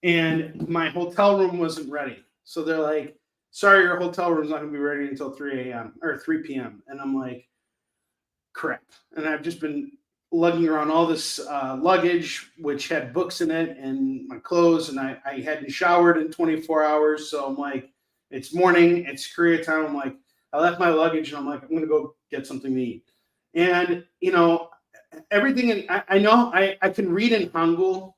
and my hotel room wasn't ready. So they're like, sorry, your hotel room's not going to be ready until 3 a.m. or 3 p.m. And I'm like, crap. And I've just been lugging around all this luggage, which had books in it and my clothes. And I hadn't showered in 24 hours. So I'm like, it's morning, it's Korea time. I'm like, I left my luggage and I'm like, I'm going to go get something to eat. And, you know, everything, I know I can read in Hangul.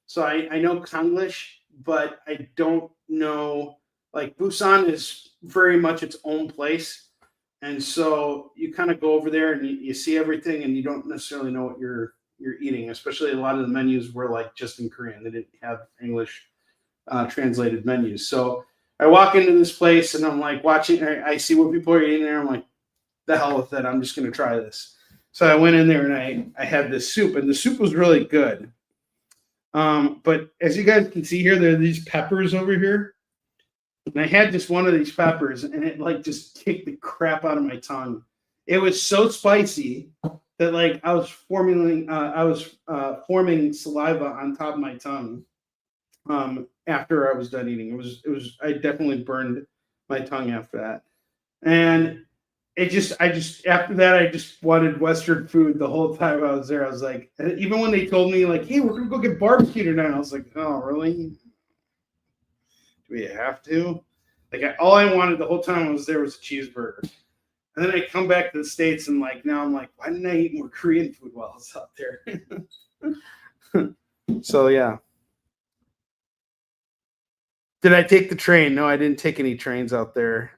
So I know Konglish, but I don't know, like Busan is very much its own place. And so you kind of go over there and you see everything and you don't necessarily know what you're eating, especially a lot of the menus were like just in Korean. They didn't have English translated menus. So I walk into this place and I'm like watching, I see what people are eating there. I'm like, the hell with it. I'm just going to try this. So I went in there and I had this soup, and the soup was really good. But as you guys can see here, there are these peppers over here. And I had just one of these peppers and it like just kicked the crap out of my tongue. It was so spicy that like I was forming saliva on top of my tongue after I was done eating. It was I definitely burned my tongue after that. And I just after that I just wanted Western food the whole time I was there. I was like, even when they told me like, hey, we're gonna go get barbecue tonight, I was like, oh really? Do we have to? Like all I wanted the whole time I was there was a cheeseburger. And then I come back to the States and like now I'm like, why didn't I eat more Korean food while I was out there? So yeah. Did I take the train? No, I didn't take any trains out there.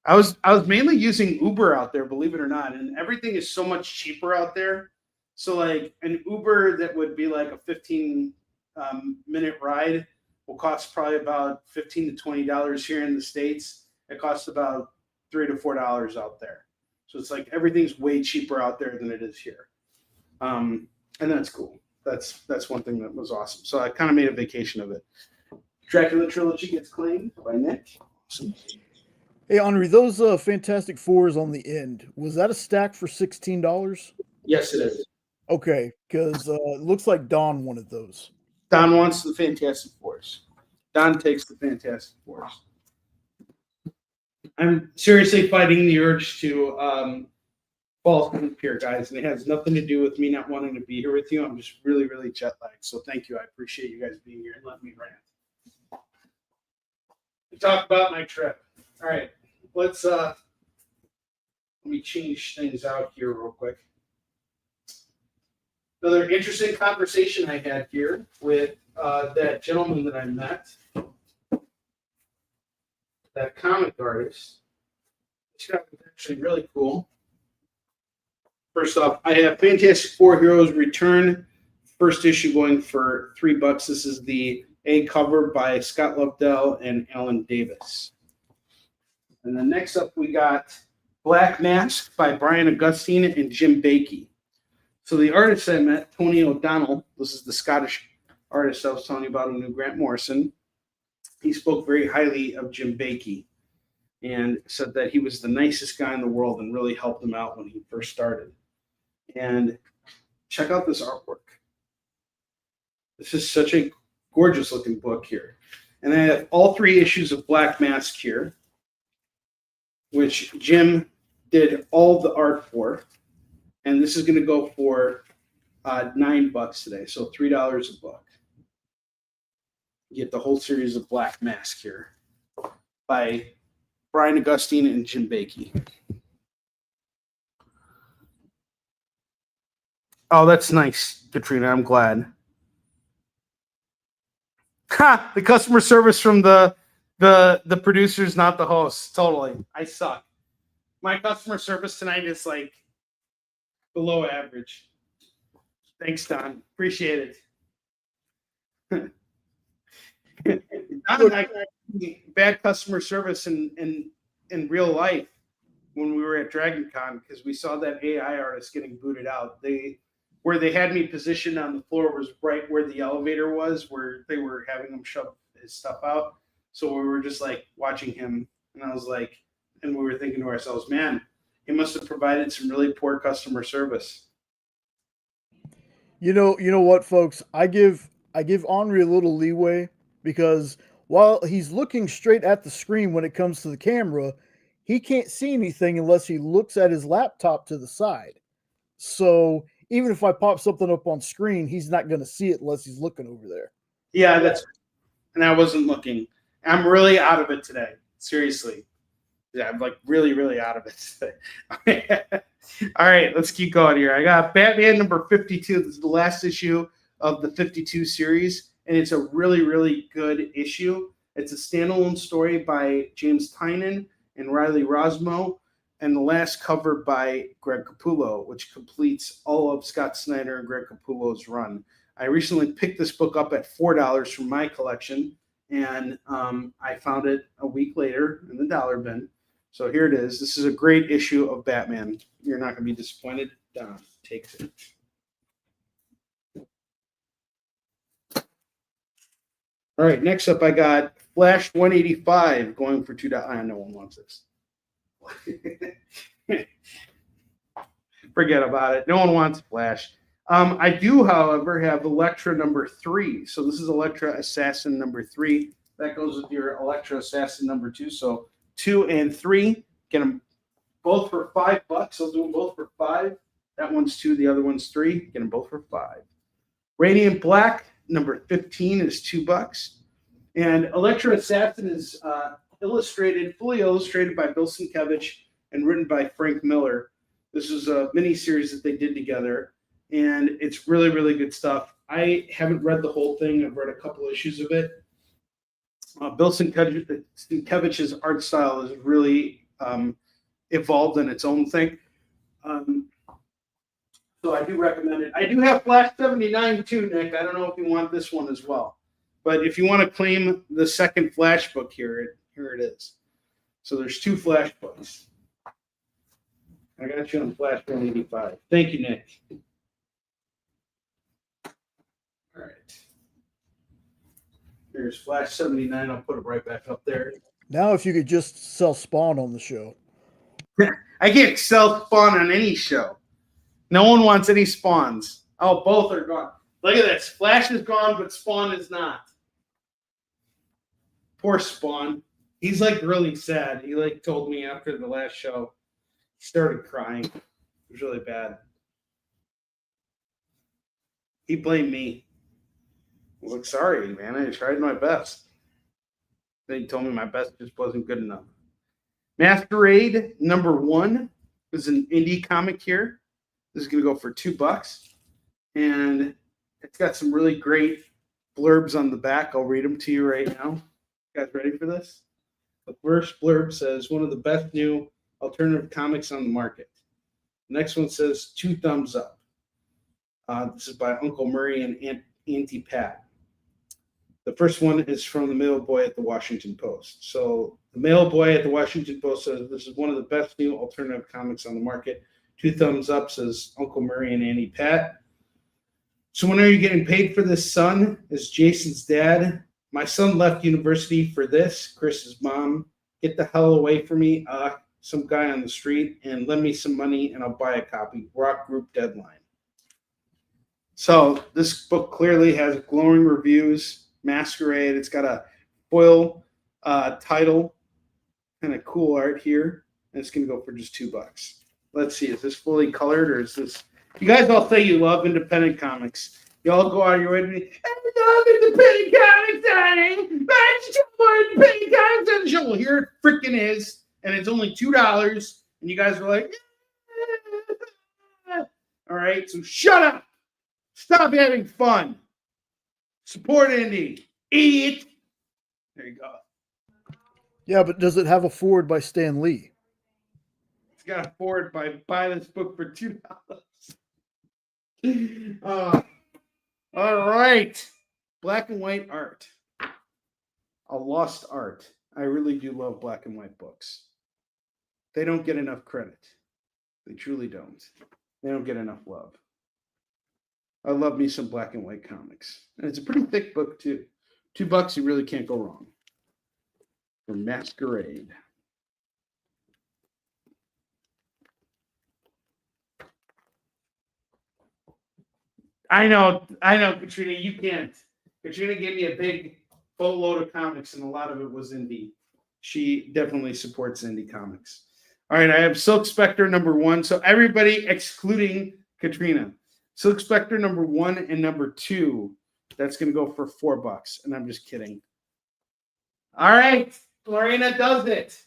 I was mainly using Uber out there, believe it or not, and everything is so much cheaper out there. So like an Uber that would be like a 15-minute ride will cost probably about $15 to $20 here in the States. It costs about $3 to $4 out there. So it's like everything's way cheaper out there than it is here, and that's cool. That's one thing that was awesome. So I kind of made a vacation of it. Dracula Trilogy gets claimed by Nick. Awesome. Hey, Onrie, those Fantastic Fours on the end, was that a stack for $16? Yes, it is. Okay, because it looks like Don wanted those. Don wants the Fantastic Fours. Don takes the Fantastic Fours. I'm seriously fighting the urge to fall asleep here, guys, and it has nothing to do with me not wanting to be here with you. I'm just really, really jet lagged. So thank you. I appreciate you guys being here and letting me rant. To talk about my trip. All right, let me change things out here real quick. Another interesting conversation I had here with that gentleman that I met, that comic artist. This guy was actually really cool. First off, I have Fantastic Four Heroes Return, first issue going for $3. This is the A cover by Scott Lobdell and Alan Davis. And then next up, we got Black Mask by Brian Augustine and Jim Bakey. So the artist I met, Tony O'Donnell, this is the Scottish artist I was telling you about who knew Grant Morrison. He spoke very highly of Jim Bakey and said that he was the nicest guy in the world and really helped him out when he first started. And check out this artwork. This is such a gorgeous looking book here. And I have all 3 issues of Black Mask here, which Jim did all the art for. And this is going to go for $9 today, so $3 a book. You get the whole series of Black Mask here by Brian Augustine and Jim Bakey. Oh, that's nice, Katrina. I'm glad. Ha! The customer service from the producers, not the hosts. Totally. I suck. My customer service tonight is like below average. Thanks, Don. Appreciate it. Don and I had bad customer service in real life when we were at Dragon Con because we saw that AI artist getting booted out. Where they had me positioned on the floor was right where the elevator was, where they were having him shove his stuff out. So we were just like watching him, and I was like, and we were thinking to ourselves, man, he must have provided some really poor customer service. You know what, folks? I give I give Onrie a little leeway because while he's looking straight at the screen when it comes to the camera, he can't see anything unless he looks at his laptop to the side. So even if I pop something up on screen, he's not going to see it unless he's looking over there. Yeah, that's. And I wasn't looking. I'm really out of it today. Seriously. Yeah, I'm like really, really out of it today. All right, let's keep going here. I got Batman number 52. This is the last issue of the 52 series, and it's a really, really good issue. It's a standalone story by James Tynion and Riley Rosmo, and the last cover by Greg Capullo, which completes all of Scott Snyder and Greg Capullo's run. I recently picked this book up at $4 from my collection, and I found it a week later in the dollar bin. So here it is. This is a great issue of Batman. You're not going to be disappointed. Don takes it. All right, next up I got Flash 185 going for $2. I know no one wants this. Forget about it. No one wants Flash. I do, however, have Elektra number 3. So this is Elektra Assassin number 3. That goes with your Elektra Assassin number 2. So 2 and 3. Get them both for $5. I'll do them both for 5. That one's 2. The other one's 3. Get them both for 5. Radiant Black number 15 is $2. And Elektra Assassin is fully illustrated by Bill Sienkiewicz and written by Frank Miller. This is a mini series that they did together, and it's really, really good stuff. I haven't read the whole thing. I've read a couple issues of it. Bill Sienkiewicz's art style is really evolved in its own thing. So I do recommend it. I do have Flash 79 too, Nick. I don't know if you want this one as well. But if you want to claim the second Flash book here it is. So there's 2 Flash books. I got you on Flash 185. Thank you, Nick. All right. Here's Flash 79. I'll put it right back up there. Now, if you could just sell Spawn on the show. I can't sell Spawn on any show. No one wants any Spawns. Oh, both are gone. Look at this. Flash is gone, but Spawn is not. Poor Spawn. He's like really sad. He like told me after the last show. He started crying. It was really bad. He blamed me. I was like, sorry, man. I tried my best. Then he told me my best just wasn't good enough. Masquerade number 1 is an indie comic here. This is going to go for $2. And it's got some really great blurbs on the back. I'll read them to you right now. You guys ready for this? The first blurb says, one of the best new alternative comics on the market. The next one says, 2 thumbs up. This is by Uncle Murray and Auntie Pat. The first one is from the mail boy at the Washington Post. So the mail boy at the Washington Post says, this is one of the best new alternative comics on the market. 2 thumbs up, says Uncle Murray and Auntie Pat. So when are you getting paid for this, son? Is Jason's dad. My son left university for this. Chris's mom. Get the hell away from me. Some guy on the street, and lend me some money and I'll buy a copy. Rock Group Deadline. So this book clearly has glowing reviews. Masquerade. It's got a foil title. Kind of cool art here. And it's going to go for just $2. Let's see. Is this fully colored or is this... You guys all say you love independent comics. You all go out of your way to be, I love independent comics, honey. Let's show more independent comics on the show. Well, here it freaking is. And it's only $2. And you guys are like, all right, so shut up. Stop having fun. Support indie. Idiot. There you go. Yeah, but does it have a forward by Stan Lee? It's got a forward by buy this book for $2. All right. Black and white art. A lost art. I really do love black and white books. They don't get enough credit. They truly don't. They don't get enough love. I love me some black and white comics. And it's a pretty thick book, too. $2, you really can't go wrong. For Masquerade. I know, Katrina, you can't. Katrina gave me a big boatload of comics, and a lot of it was indie. She definitely supports indie comics. All right, I have Silk Spectre number 1. So everybody excluding Katrina. Silk Spectre number 1 and number 2. That's going to go for $4. And I'm just kidding. All right, Lorena does it.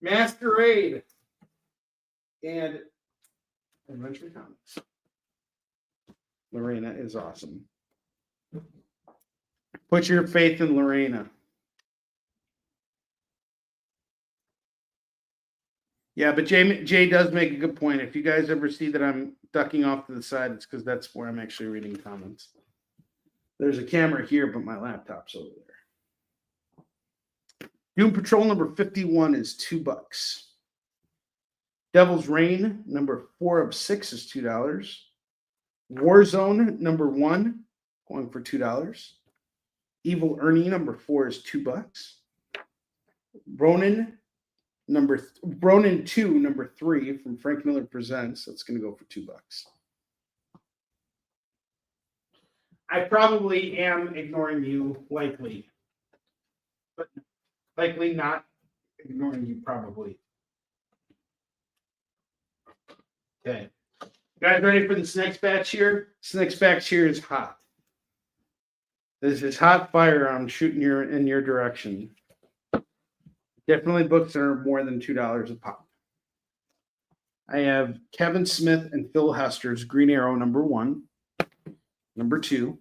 Masquerade and Adventure Comics. Lorena is awesome. Put your faith in Lorena. Yeah, but Jay does make a good point. If you guys ever see that I'm ducking off to the side, it's because that's where I'm actually reading comments. There's a camera here, but my laptop's over there. Doom Patrol number 51 is $2. Devil's Reign number 4 of 6 is $2. Warzone number 1 going for $2. Evil Ernie number 4 is $2. Ronin 2 number 3 from Frank Miller Presents. That's going to go for $2. I probably am ignoring you, likely, but likely not ignoring you, probably. Okay, guys, ready for this next batch here? This next batch here is hot. This is hot fire. I'm shooting in your direction. Definitely books that are more than $2 a pop. I have Kevin Smith and Phil Hester's Green Arrow number 1, number 2,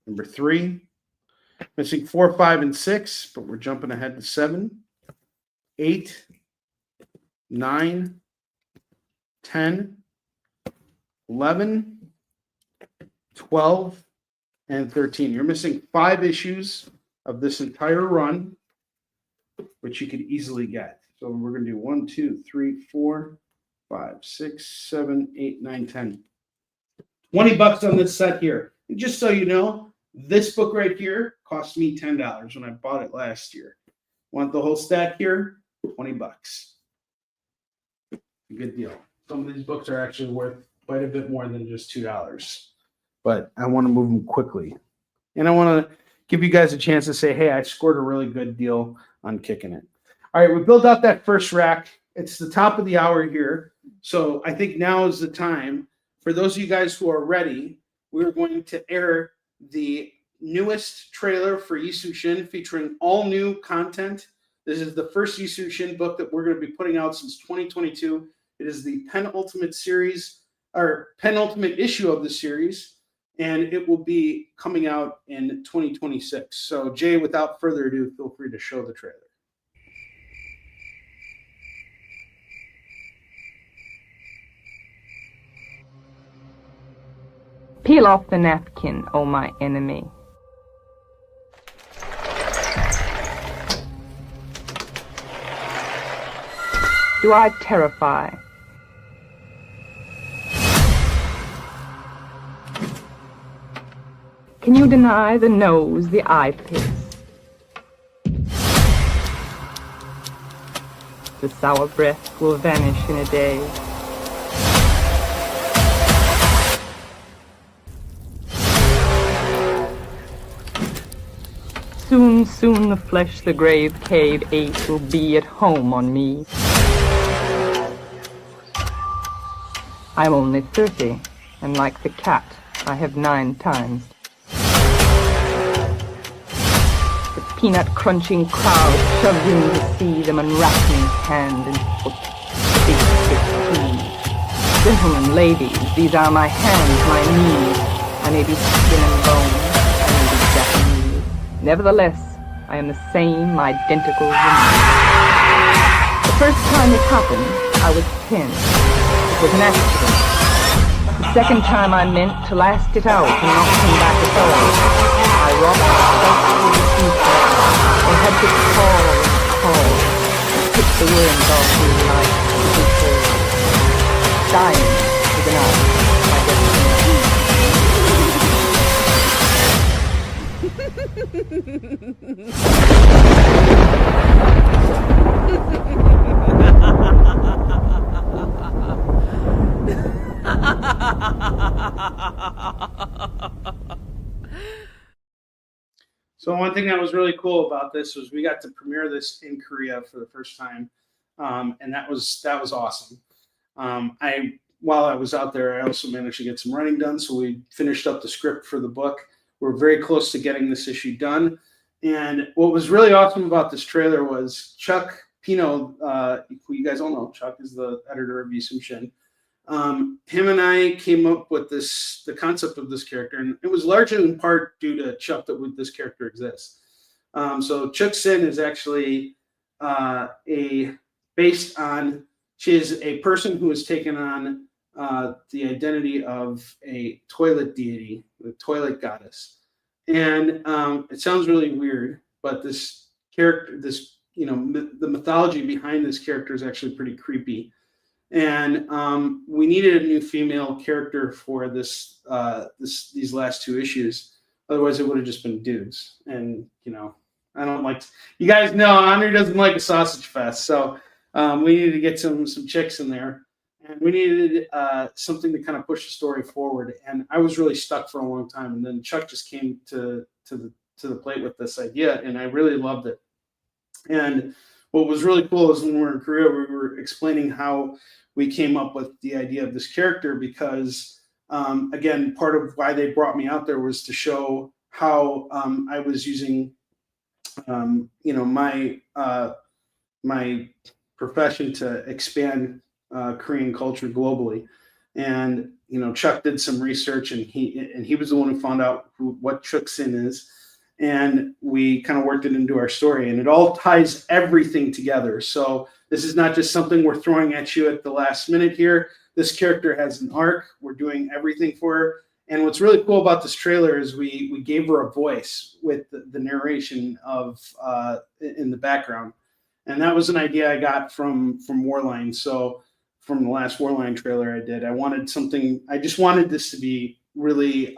number 3. Missing 4, 5, and 6, but we're jumping ahead to 7, 8, 9, 10, 11, 12, and 13. You're missing 5 issues of this entire run, which you could easily get. So we're going to do 1, 2, 3, 4, 5, 6, 7, 8, 9, 10. $20 on this set here. And just so you know, this book right here cost me $10 when I bought it last year. Want the whole stack here? $20. Good deal. Some of these books are actually worth quite a bit more than just $2. But I want to move them quickly. And I want to give you guys a chance to say, hey, I scored a really good deal on Kicking It. All right, we built out that first rack. It's the top of the hour here. So I think now is the time. For those of you guys who are ready, we're going to air the newest trailer for Yisu Shin featuring all new content. This is the first Yisu Shin book that we're going to be putting out since 2022. It is the penultimate issue of the series, and it will be coming out in 2026. So, Jay, without further ado, feel free to show the trailer. Peel off the napkin, O my enemy. Do I terrify? Can you deny the nose, the eye piss? The sour breath will vanish in a day. Soon, soon the flesh the grave cave ate will be at home on me. I'm only 30, and like the cat, I have 9 times. The peanut-crunching crowd shoved in to see them unwrap me hand and foot. Gentlemen, ladies, these are my hands, my knees. I may be skin and bone, I may be Japanese. Nevertheless, I am the same identical woman. The first time it happened, I was 10. It was an accident. The second time I meant to last it out and not come back at all. I rocked straight through the future. I had to call and call and pick the worms off the night to be told. Dying is an art, my destiny. So one thing that was really cool about this was we got to premiere this in Korea for the first time, and that was awesome. While I was out there, I also managed to get some writing done, so we finished up the script for the book. We're very close to getting this issue done. And what was really awesome about this trailer was Chuck Pino, who you guys all know. Chuck is the editor of Yusum Shin. Him and I came up with the concept of this character, and it was largely in part due to Chuck that this character exists. So Chuck Sin is actually based on, she is a person who has taken on the identity of a toilet deity, the toilet goddess. And it sounds really weird, but this character, the mythology behind this character is actually pretty creepy. And we needed a new female character for these last two issues. Otherwise, it would have just been dudes. And I don't like. You guys know Onrie doesn't like a sausage fest, so we needed to get some chicks in there, and we needed something to kind of push the story forward. And I was really stuck for a long time, and then Chuck just came to the plate with this idea, and I really loved it. And what was really cool is when we were in Korea, we were explaining how we came up with the idea of this character because, again, part of why they brought me out there was to show how I was using, my profession to expand Korean culture globally. And Chuck did some research, and he was the one who found out what Chuck Sin is. And we kind of worked it into our story, and it all ties everything together. So this is not just something we're throwing at you at the last minute here. This character has an arc. We're doing everything for her. And what's really cool about this trailer is we gave her a voice with the narration of in the background. And that was an idea I got from Warline. So from the last Warline trailer I did, I just wanted this to be really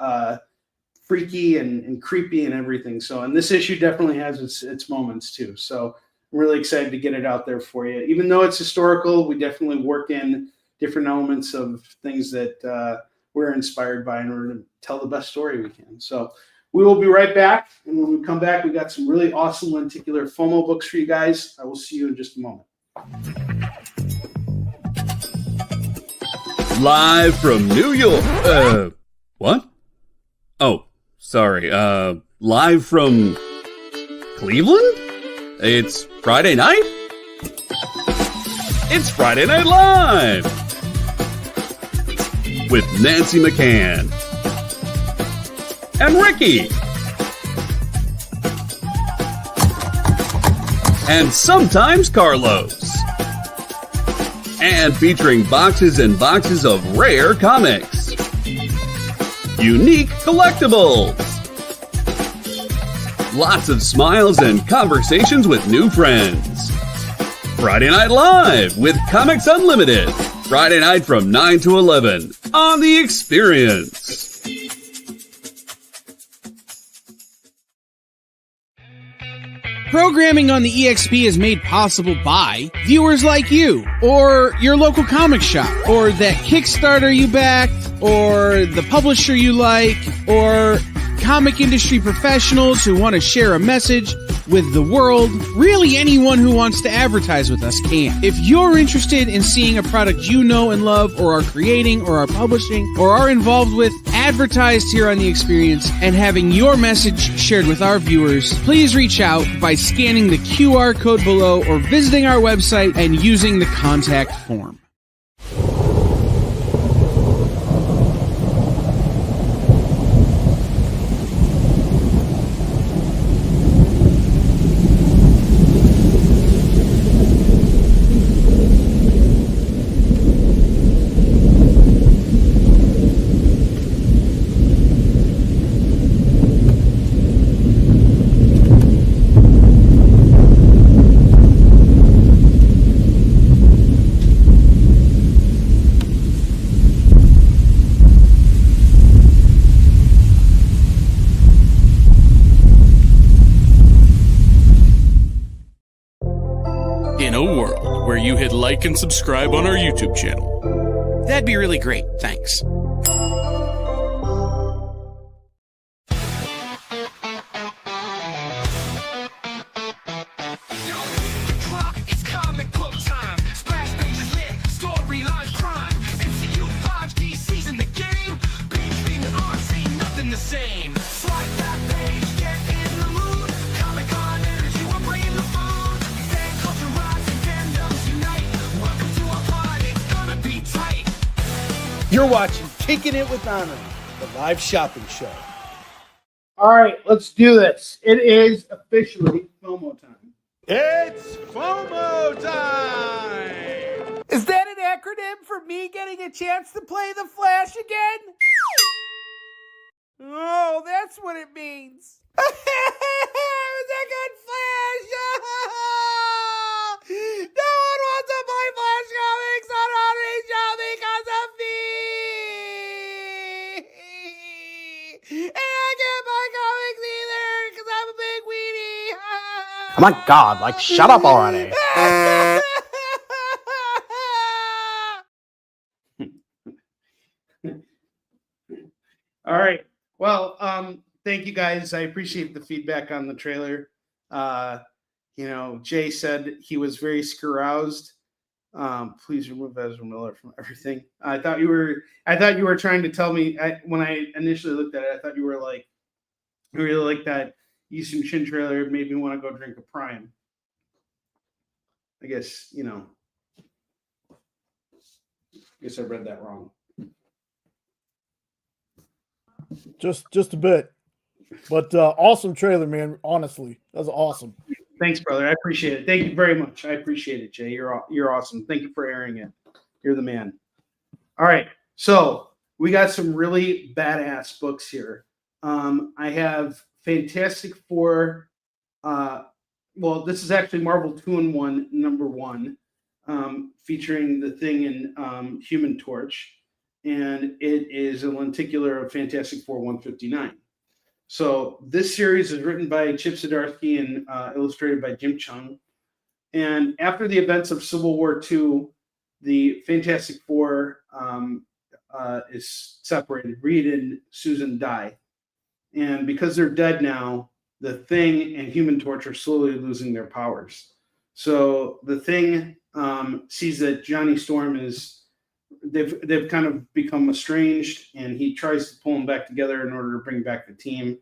freaky and creepy and everything. So, and this issue definitely has its moments too. So I'm really excited to get it out there for you. Even though it's historical, we definitely work in different elements of things that we're inspired by in order to tell the best story we can. So we will be right back. And when we come back, we got some really awesome lenticular FOMO books for you guys. I will see you in just a moment. Live from New York. What? Oh, sorry. Live from Cleveland? It's Friday night? It's Friday Night Live! With Nancy McCann. And Ricky. And sometimes Carlos. And featuring boxes and boxes of rare comics. Unique collectibles. Lots of smiles and conversations with new friends. Friday Night Live with Comics Unlimited. Friday night from 9 to 11 on The Experience. Programming on the EXP is made possible by viewers like you, or your local comic shop, or that Kickstarter you backed, or the publisher you like, or comic industry professionals who want to share a message with the world. Really, anyone who wants to advertise with us can. If you're interested in seeing a product you know and love, or are creating, or are publishing, or are involved with, advertised here on The Experience, and having your message shared with our viewers, please reach out by scanning the QR code below or visiting our website and using the contact form. In a world where you hit like and subscribe on our YouTube channel. That'd be really great, thanks. You're watching Kickin It With Onrie, the live shopping show. All right, let's do this. It is officially FOMO time. It's FOMO time! Is that an acronym for me getting a chance to play the Flash again? Oh, that's what it means. It was a good Flash! No one wants to play Flash comics on Onrie Show because of me! And I can't buy comics either because I'm a big weenie! Oh my god, like, shut up already. All right. Well, thank you guys. I appreciate the feedback on the trailer. Jay said he was very scaroused. Please remove Ezra Miller from everything. I thought you were trying to tell me when I initially looked at it, I thought you were like, you really like that Eastern Shin trailer. It made me want to go drink a Prime. I guess, I read that wrong. Just a bit, but awesome trailer, man. Honestly, that was awesome. Thanks, brother. I appreciate it. Thank you very much. I appreciate it, Jay. You're awesome. Thank you for airing it. You're the man. All right, so we got some really badass books here. I have Fantastic Four. This is actually Marvel 2-in-1 #1, featuring the Thing and Human Torch. And it is a lenticular of Fantastic Four 159. So this series is written by Chip Zdarsky and illustrated by Jim Chung. And after the events of Civil War II, the Fantastic Four is separated. Reed and Susan die. And because they're dead now, the Thing and Human Torch are slowly losing their powers. So the Thing sees that Johnny Storm is... They've kind of become estranged, and he tries to pull them back together in order to bring back the team,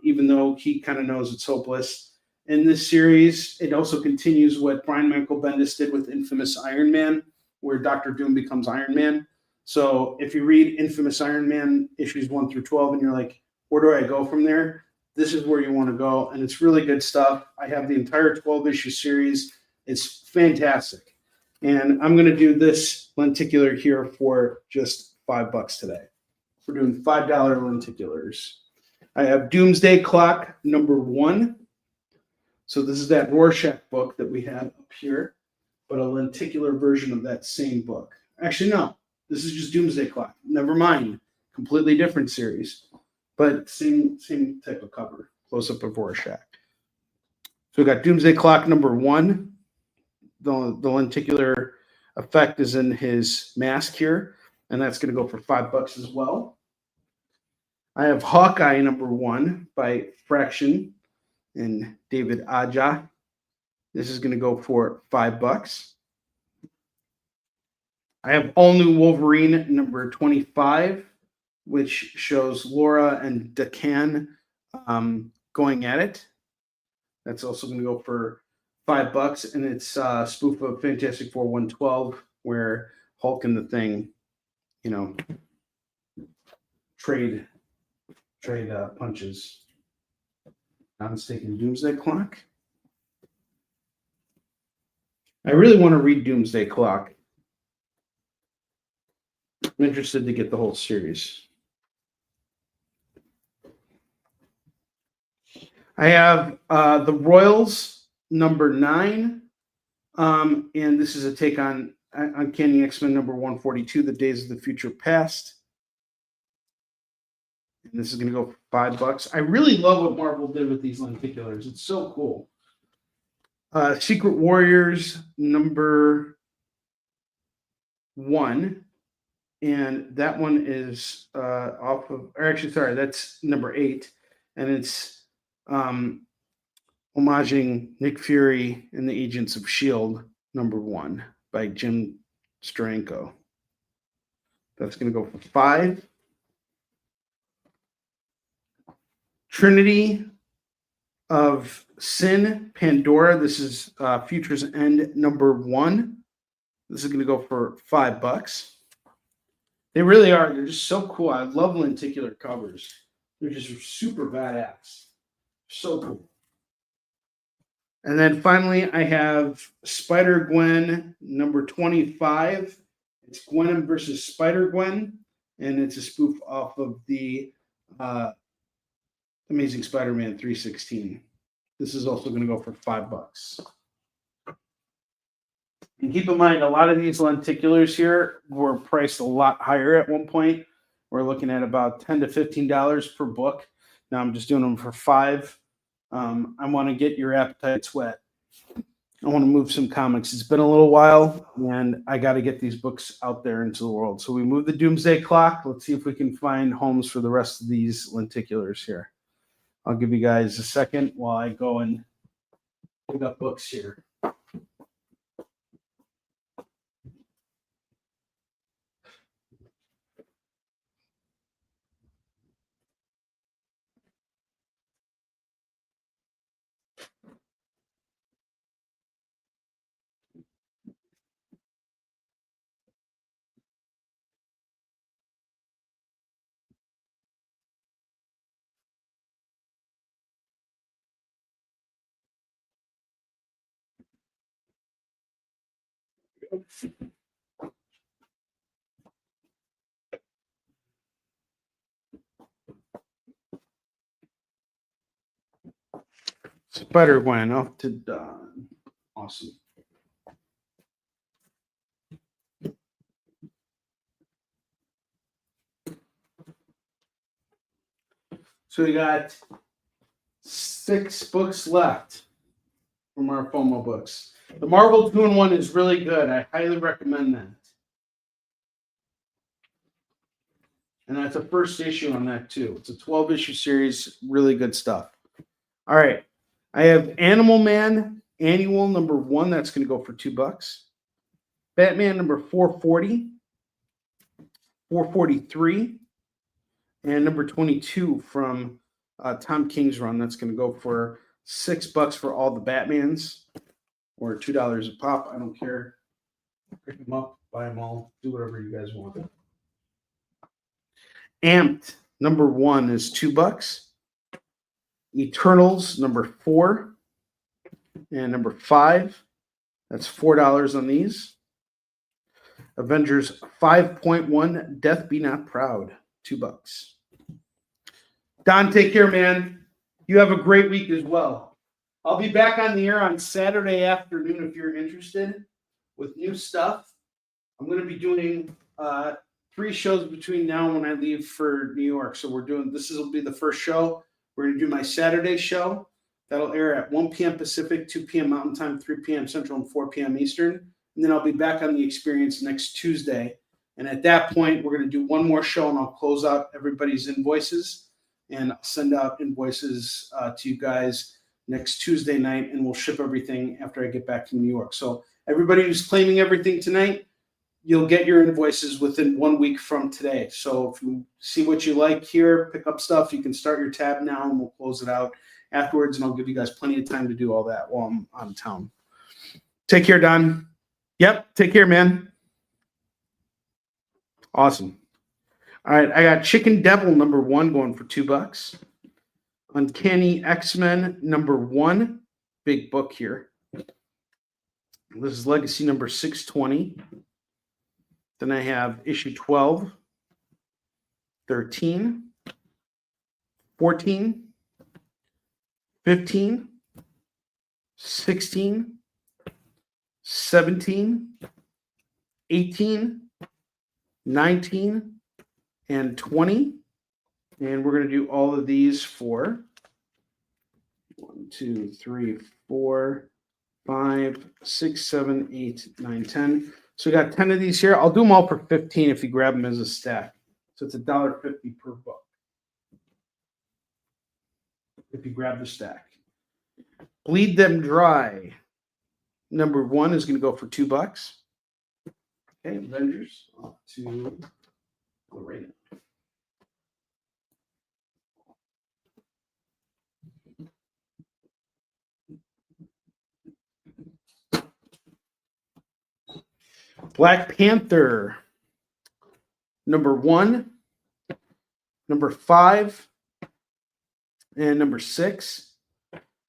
even though he kind of knows it's hopeless. In this series, it also continues what Brian Michael Bendis did with Infamous Iron Man, where Dr. Doom becomes Iron Man. So if you read Infamous Iron Man issues 1 through 12, and you're like, where do I go from there? This is where you want to go, and it's really good stuff. I have the entire 12-issue series. It's fantastic. And I'm going to do this lenticular here for just $5 today. We're doing $5 lenticulars. I have Doomsday Clock #1. So this is that Rorschach book that we have up here, but a lenticular version of that same book. Actually, no, this is just Doomsday Clock. Never mind. Completely different series, but same type of cover. Close up of Rorschach. So we got Doomsday Clock #1. The lenticular effect is in his mask here, and that's going to go for $5 as well. I have Hawkeye #1 by Fraction and David Aja. This is going to go for $5. I have All New Wolverine #25, which shows Laura and Dakan going at it. That's also going to go for $5, and it's a spoof of Fantastic Four 112, where Hulk and the Thing, trade punches. I'm mistaken. Doomsday Clock. I really want to read Doomsday Clock. I'm interested to get the whole series. I have The Royals #9, and this is a take on Uncanny X-Men #142, The Days of the Future Past. And this is going to go for $5. I really love what Marvel did with these lenticulars. It's so cool. Secret Warriors #1, and that one is that's #8, and it's homaging Nick Fury and the Agents of S.H.I.E.L.D. #1 by Jim Steranko. That's going to go for $5. Trinity of Sin, Pandora. This is Future's End #1. This is going to go for $5. They really are. They're just so cool. I love lenticular covers. They're just super badass. So cool. And then finally, I have Spider-Gwen number 25. It's Gwen versus Spider-Gwen, and it's a spoof off of the Amazing Spider-Man 316. This is also going to go for $5. And keep in mind, a lot of these lenticulars here were priced a lot higher at one point. We're looking at about $10 to $15 per book. Now I'm just doing them for $5. I want to get your appetites wet. I want to move some comics. It's been a little while, and I got to get these books out there into the world. So we move the Doomsday Clock. Let's see if we can find homes for the rest of these lenticulars here. I'll give you guys a second while I go and pick up books here. Spider-Gwen off to Dawn. Awesome. So we got 6 books left from our FOMO books. The Marvel 2-in-1 is really good. I highly recommend that. And that's a first issue on that too. It's a 12-issue series. Really good stuff. All right. I have Animal Man Annual number 1. That's going to go for $2. Batman number 440, 443, and number 22 from Tom King's run. That's going to go for $6 for all the Batmans, or $2 a pop. I don't care. Pick them up, buy them all, do whatever you guys want. Amped number 1 is $2. Eternals number 4 and number 5. That's $4 on these. Avengers 5.1 Death Be Not Proud, $2. Don, take care, man. You have a great week as well. I'll be back on the air on Saturday afternoon if you're interested with new stuff. I'm going to be doing 3 shows between now and when I leave for New York. So this will be the first show. We're going to do my Saturday show. That'll air at 1 p.m. Pacific, 2 p.m. Mountain Time, 3 p.m. Central, and 4 p.m. Eastern. And then I'll be back on the experience next Tuesday. And at that point, we're going to do one more show, and I'll close out everybody's invoices. And I'll send out invoices to you guys next Tuesday night, and we'll ship everything after I get back to New York. So everybody who's claiming everything tonight, you'll get your invoices within 1 week from today. So if you see what you like here, pick up stuff, you can start your tab now, and we'll close it out afterwards, and I'll give you guys plenty of time to do all that while I'm out of town. Take care, Don. Yep, take care, man. Awesome. All right, I got Chicken Devil number 1 going for $2. Uncanny X-Men number 1, big book here. This is Legacy number 620. Then I have issue 12, 13, 14, 15, 16, 17, 18, 19, and 20. And we're going to do all of these for 1, 2, 3, 4, 5, 6, 7, 8, 9, 10. So we got 10 of these here. I'll do them all for $15 if you grab them as a stack. So it's $1.50 per book if you grab the stack. Bleed Them Dry. Number 1 is going to go for $2. Okay, Avengers off to Lorena. Black Panther number 1, number 5, and number 6,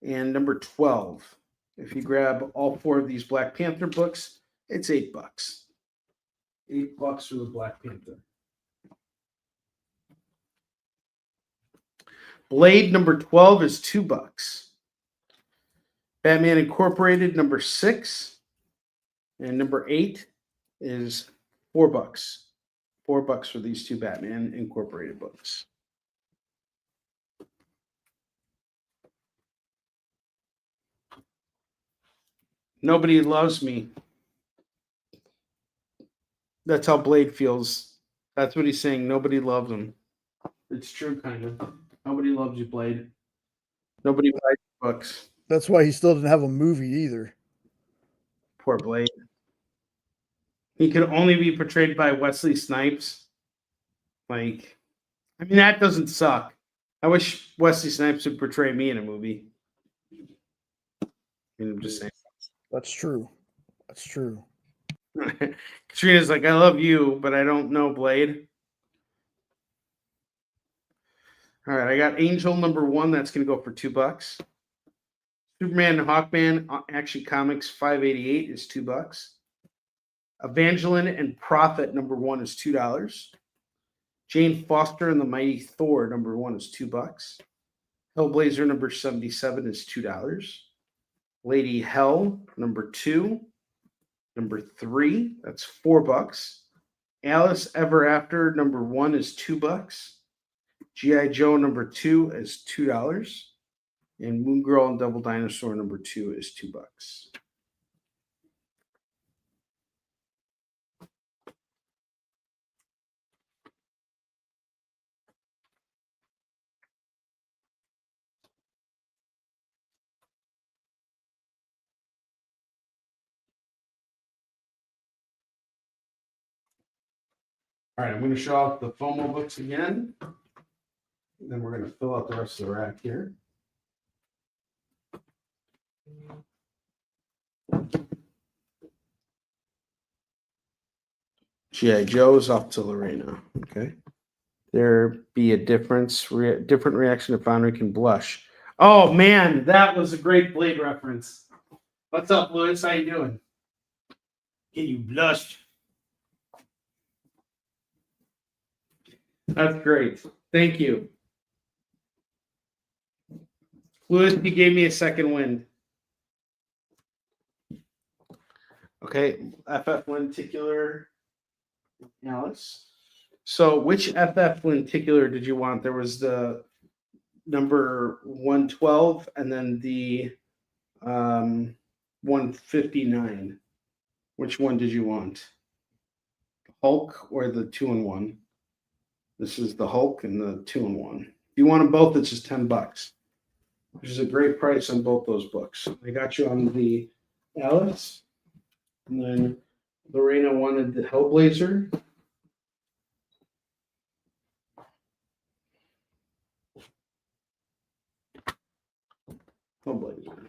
and number 12. If you grab all 4 of these Black Panther books, it's $8. $8 for the Black Panther. Blade number 12 is $2. Batman Incorporated number 6 and number 8 is $4. $4 for these 2 Batman Incorporated books. Nobody loves me. That's how Blade feels. That's what he's saying. Nobody loves him. It's true, kind of. Nobody loves you, Blade. Nobody buys books. That's why he still didn't have a movie either. Poor Blade. He could only be portrayed by Wesley Snipes. Like, I mean, that doesn't suck. I wish Wesley Snipes would portray me in a movie. I'm just saying. That's true. That's true. Katrina's like, I love you, but I don't know Blade. All right, I got Angel number 1. That's going to go for $2. Superman and Hawkman Action Comics 588 is $2. Evangeline and Prophet number 1 is $2. Jane Foster and the Mighty Thor number 1 is $2. Hellblazer number 77 is $2. Lady Hell number 2, number 3, that's $4. Alice Ever After number 1 is $2. G.I. Joe number 2 is $2. And Moon Girl and Double Dinosaur number 2 is $2. All right, I'm going to show off the FOMO books again. And then we're going to fill out the rest of the rack here. G.I. Joe's off to Lorena. Okay. There be a different reaction if Onrie can blush. Oh, man, that was a great Blade reference. What's up, Louis? How you doing? Can you blush? That's great. Thank you. Louis, you gave me a second wind. Okay, FF lenticular, Alice. So which FF lenticular did you want? There was the number 112 and then the 159. Which one did you want? Hulk or the 2-in-1? This is the Hulk and the 2-in-1. If you want them both, it's just $10, which is a great price on both those books. I got you on the Alice, and then Lorena wanted the Hellblazer. Hellblazer.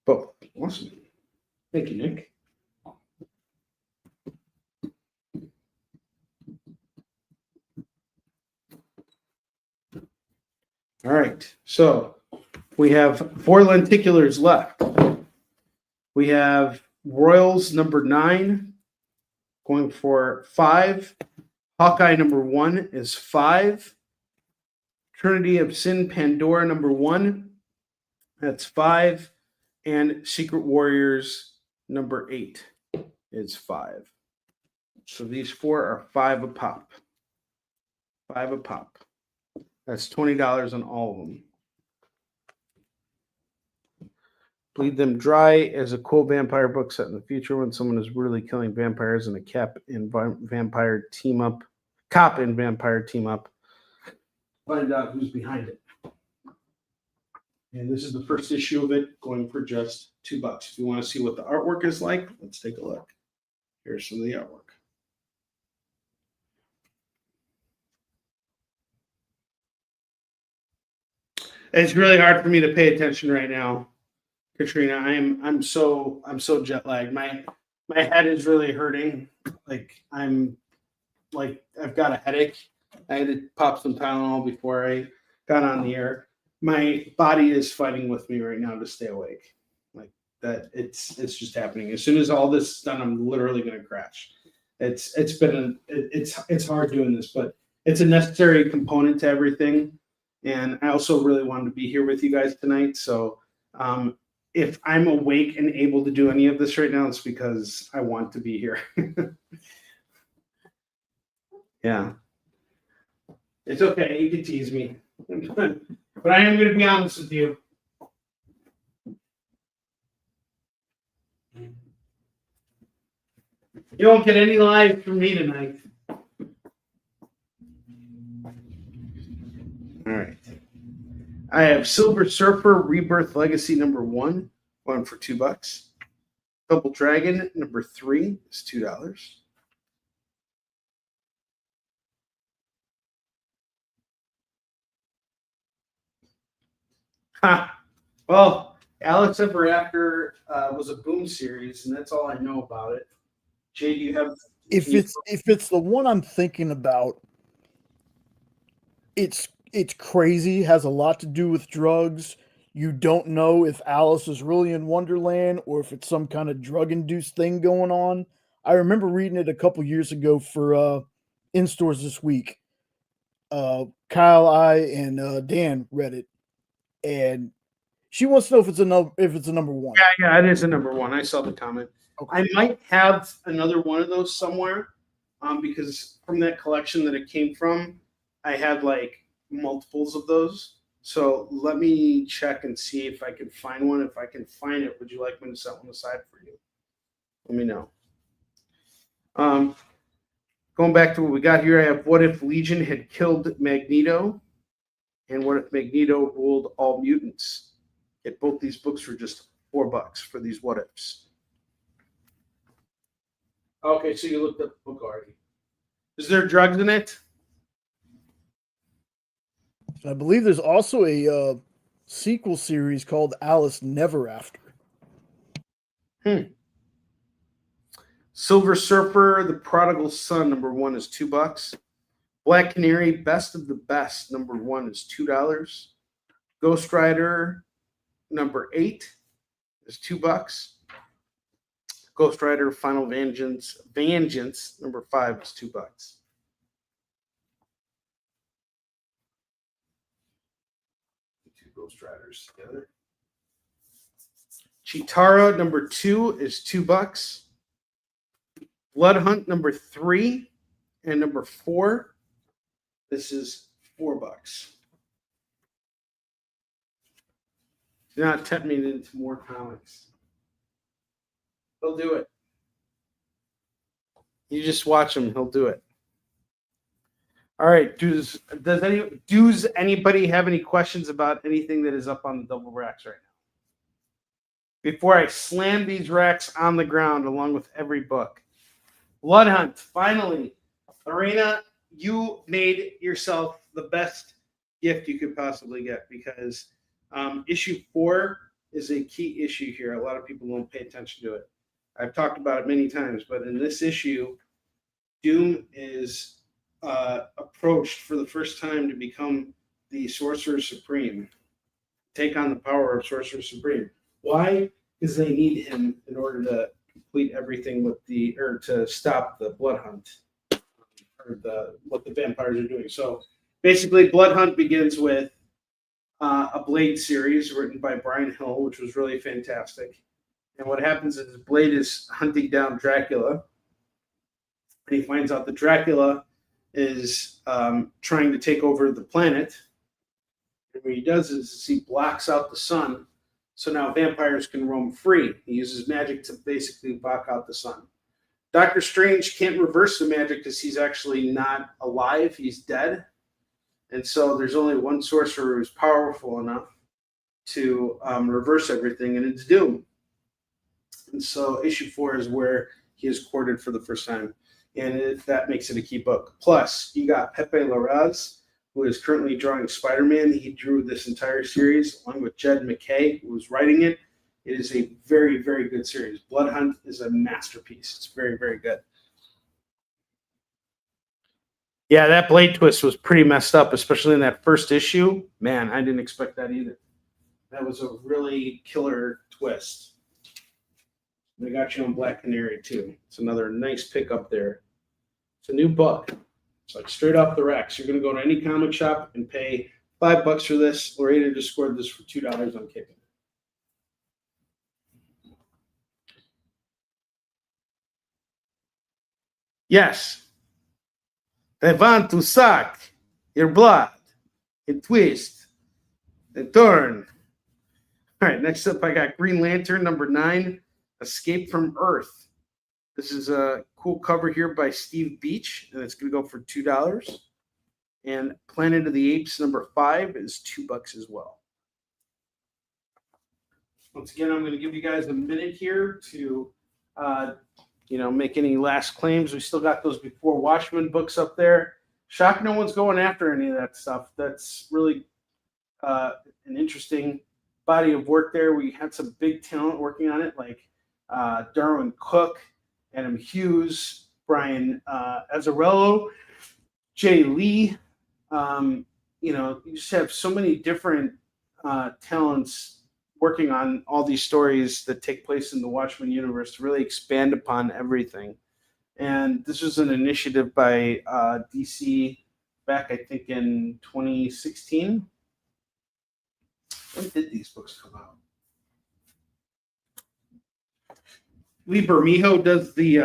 Both. Awesome. Thank you, Nick. All right. So we have 4 lenticulars left. We have Royals number 9 going for 5. Hawkeye number 1 is 5. Trinity of Sin Pandora number 1, that's 5. And Secret Warriors number 8 is 5. So these 4 are 5 a pop. 5 a pop. That's $20 on all of them. Bleed Them Dry is a cool vampire book set in the future when someone is really killing vampires in a cop and vampire team up. Find out who's behind it. And this is the first issue of it, going for just $2. If you want to see what the artwork is like, let's take a look. Here's some of the artwork. It's really hard for me to pay attention right now Katrina, I'm so jet lagged. My head is really hurting. I've got a headache. I had to pop some Tylenol before I got on the air. My body is fighting with me right now to stay awake. Like that, it's just happening. As soon as all this is done, I'm literally going to crash. It's hard doing this, but it's a necessary component to everything. And I also really wanted to be here with you guys tonight. So if I'm awake and able to do any of this right now, it's because I want to be here. Yeah. It's okay. You can tease me. But I am going to be honest with you. You don't get any live from me tonight. All right. I have Silver Surfer Rebirth Legacy number 1, going for $2. Double Dragon number 3 is $2. Ha! Well, Alex Ever After was a Boom series, and that's all I know about it. Jay, do you have? If it's the one I'm thinking about, it's crazy. Has a lot to do with drugs. You don't know if Alice is really in Wonderland or if it's some kind of drug-induced thing going on. I remember reading it a couple years ago for in stores this week. Kyle, and Dan read it, and she wants to know if it's a number 1. Yeah, it is a number 1. I saw the comment. Okay. I might have another one of those somewhere, because from that collection that it came from, I had like multiples of those. So let me check and see if I can find one. If I can find it, would you like me to set one aside for you? Let me know. Going back to what we got here, I have What If Legion Had Killed Magneto, and What If Magneto Ruled All Mutants. Get both these books for just $4 for these what ifs. Okay, so you looked up the book already. Is there drugs in it? I believe there's also a sequel series called Alice Never After. Silver Surfer, The Prodigal Son, number 1 is $2. Black Canary, Best of the Best, number 1 is $2. Ghost Rider, number 8 is $2. Ghost Rider, Final Vengeance, number 5 is $2. Two Ghost Riders together. Chitara, number 2 is $2. Blood Hunt, number 3 and number 4. This is $4. Do not tempt me into more comics. He'll do it. You just watch him. He'll do it. All right. Does anybody have any questions about anything that is up on the double racks right now? Before I slam these racks on the ground along with every book. Blood Hunt. Finally. Arena, you made yourself the best gift you could possibly get, because issue 4 is a key issue here. A lot of people don't pay attention to it. I've talked about it many times, but in this issue, Doom is approached for the first time to become the Sorcerer Supreme, take on the power of Sorcerer Supreme. Why? Because they need him in order to complete everything to stop the Blood Hunt, or what the vampires are doing. So basically, Blood Hunt begins with a Blade series written by Brian Hill, which was really fantastic. And what happens is Blade is hunting down Dracula, and he finds out that Dracula is trying to take over the planet. And what he does is he blocks out the sun, so now vampires can roam free. He uses magic to basically block out the sun. Doctor Strange can't reverse the magic because he's actually not alive. He's dead. And so there's only one sorcerer who's powerful enough to reverse everything, and it's Doom. And so issue 4 is where he is courted for the first time. And that makes it a key book. Plus, you got Pepe Larraz, who is currently drawing Spider-Man. He drew this entire series along with Jed McKay, who was writing it. It is a very, very good series. Blood Hunt is a masterpiece. It's very, very good. Yeah, that blade twist was pretty messed up, especially in that first issue. Man, I didn't expect that either. That was a really killer twist. They got you on Black Canary, too. It's another nice pickup there. It's a new book. It's like straight off the racks. You're going to go to any comic shop and pay $5 for this. Lorena just scored this for $2 on Kickin'. Yes. They want to suck your blood and twist and turn. All right, next up, I got Green Lantern number 9, Escape from Earth. This is a cool cover here by Steve Beach, and it's going to go for $2. And Planet of the Apes number 5 is $2 as well. Once again, I'm going to give you guys a minute here to make any last claims. We still got those Before Watchmen books up there. Shock no one's going after any of that stuff. That's really an interesting body of work there. We had some big talent working on it, like Darwin Cook, Adam Hughes, Brian Azzarello, Jay Lee. You just have so many different talents working on all these stories that take place in the Watchmen universe to really expand upon everything. And this was an initiative by DC back, I think, in 2016. When did these books come out? Lee Bermejo does the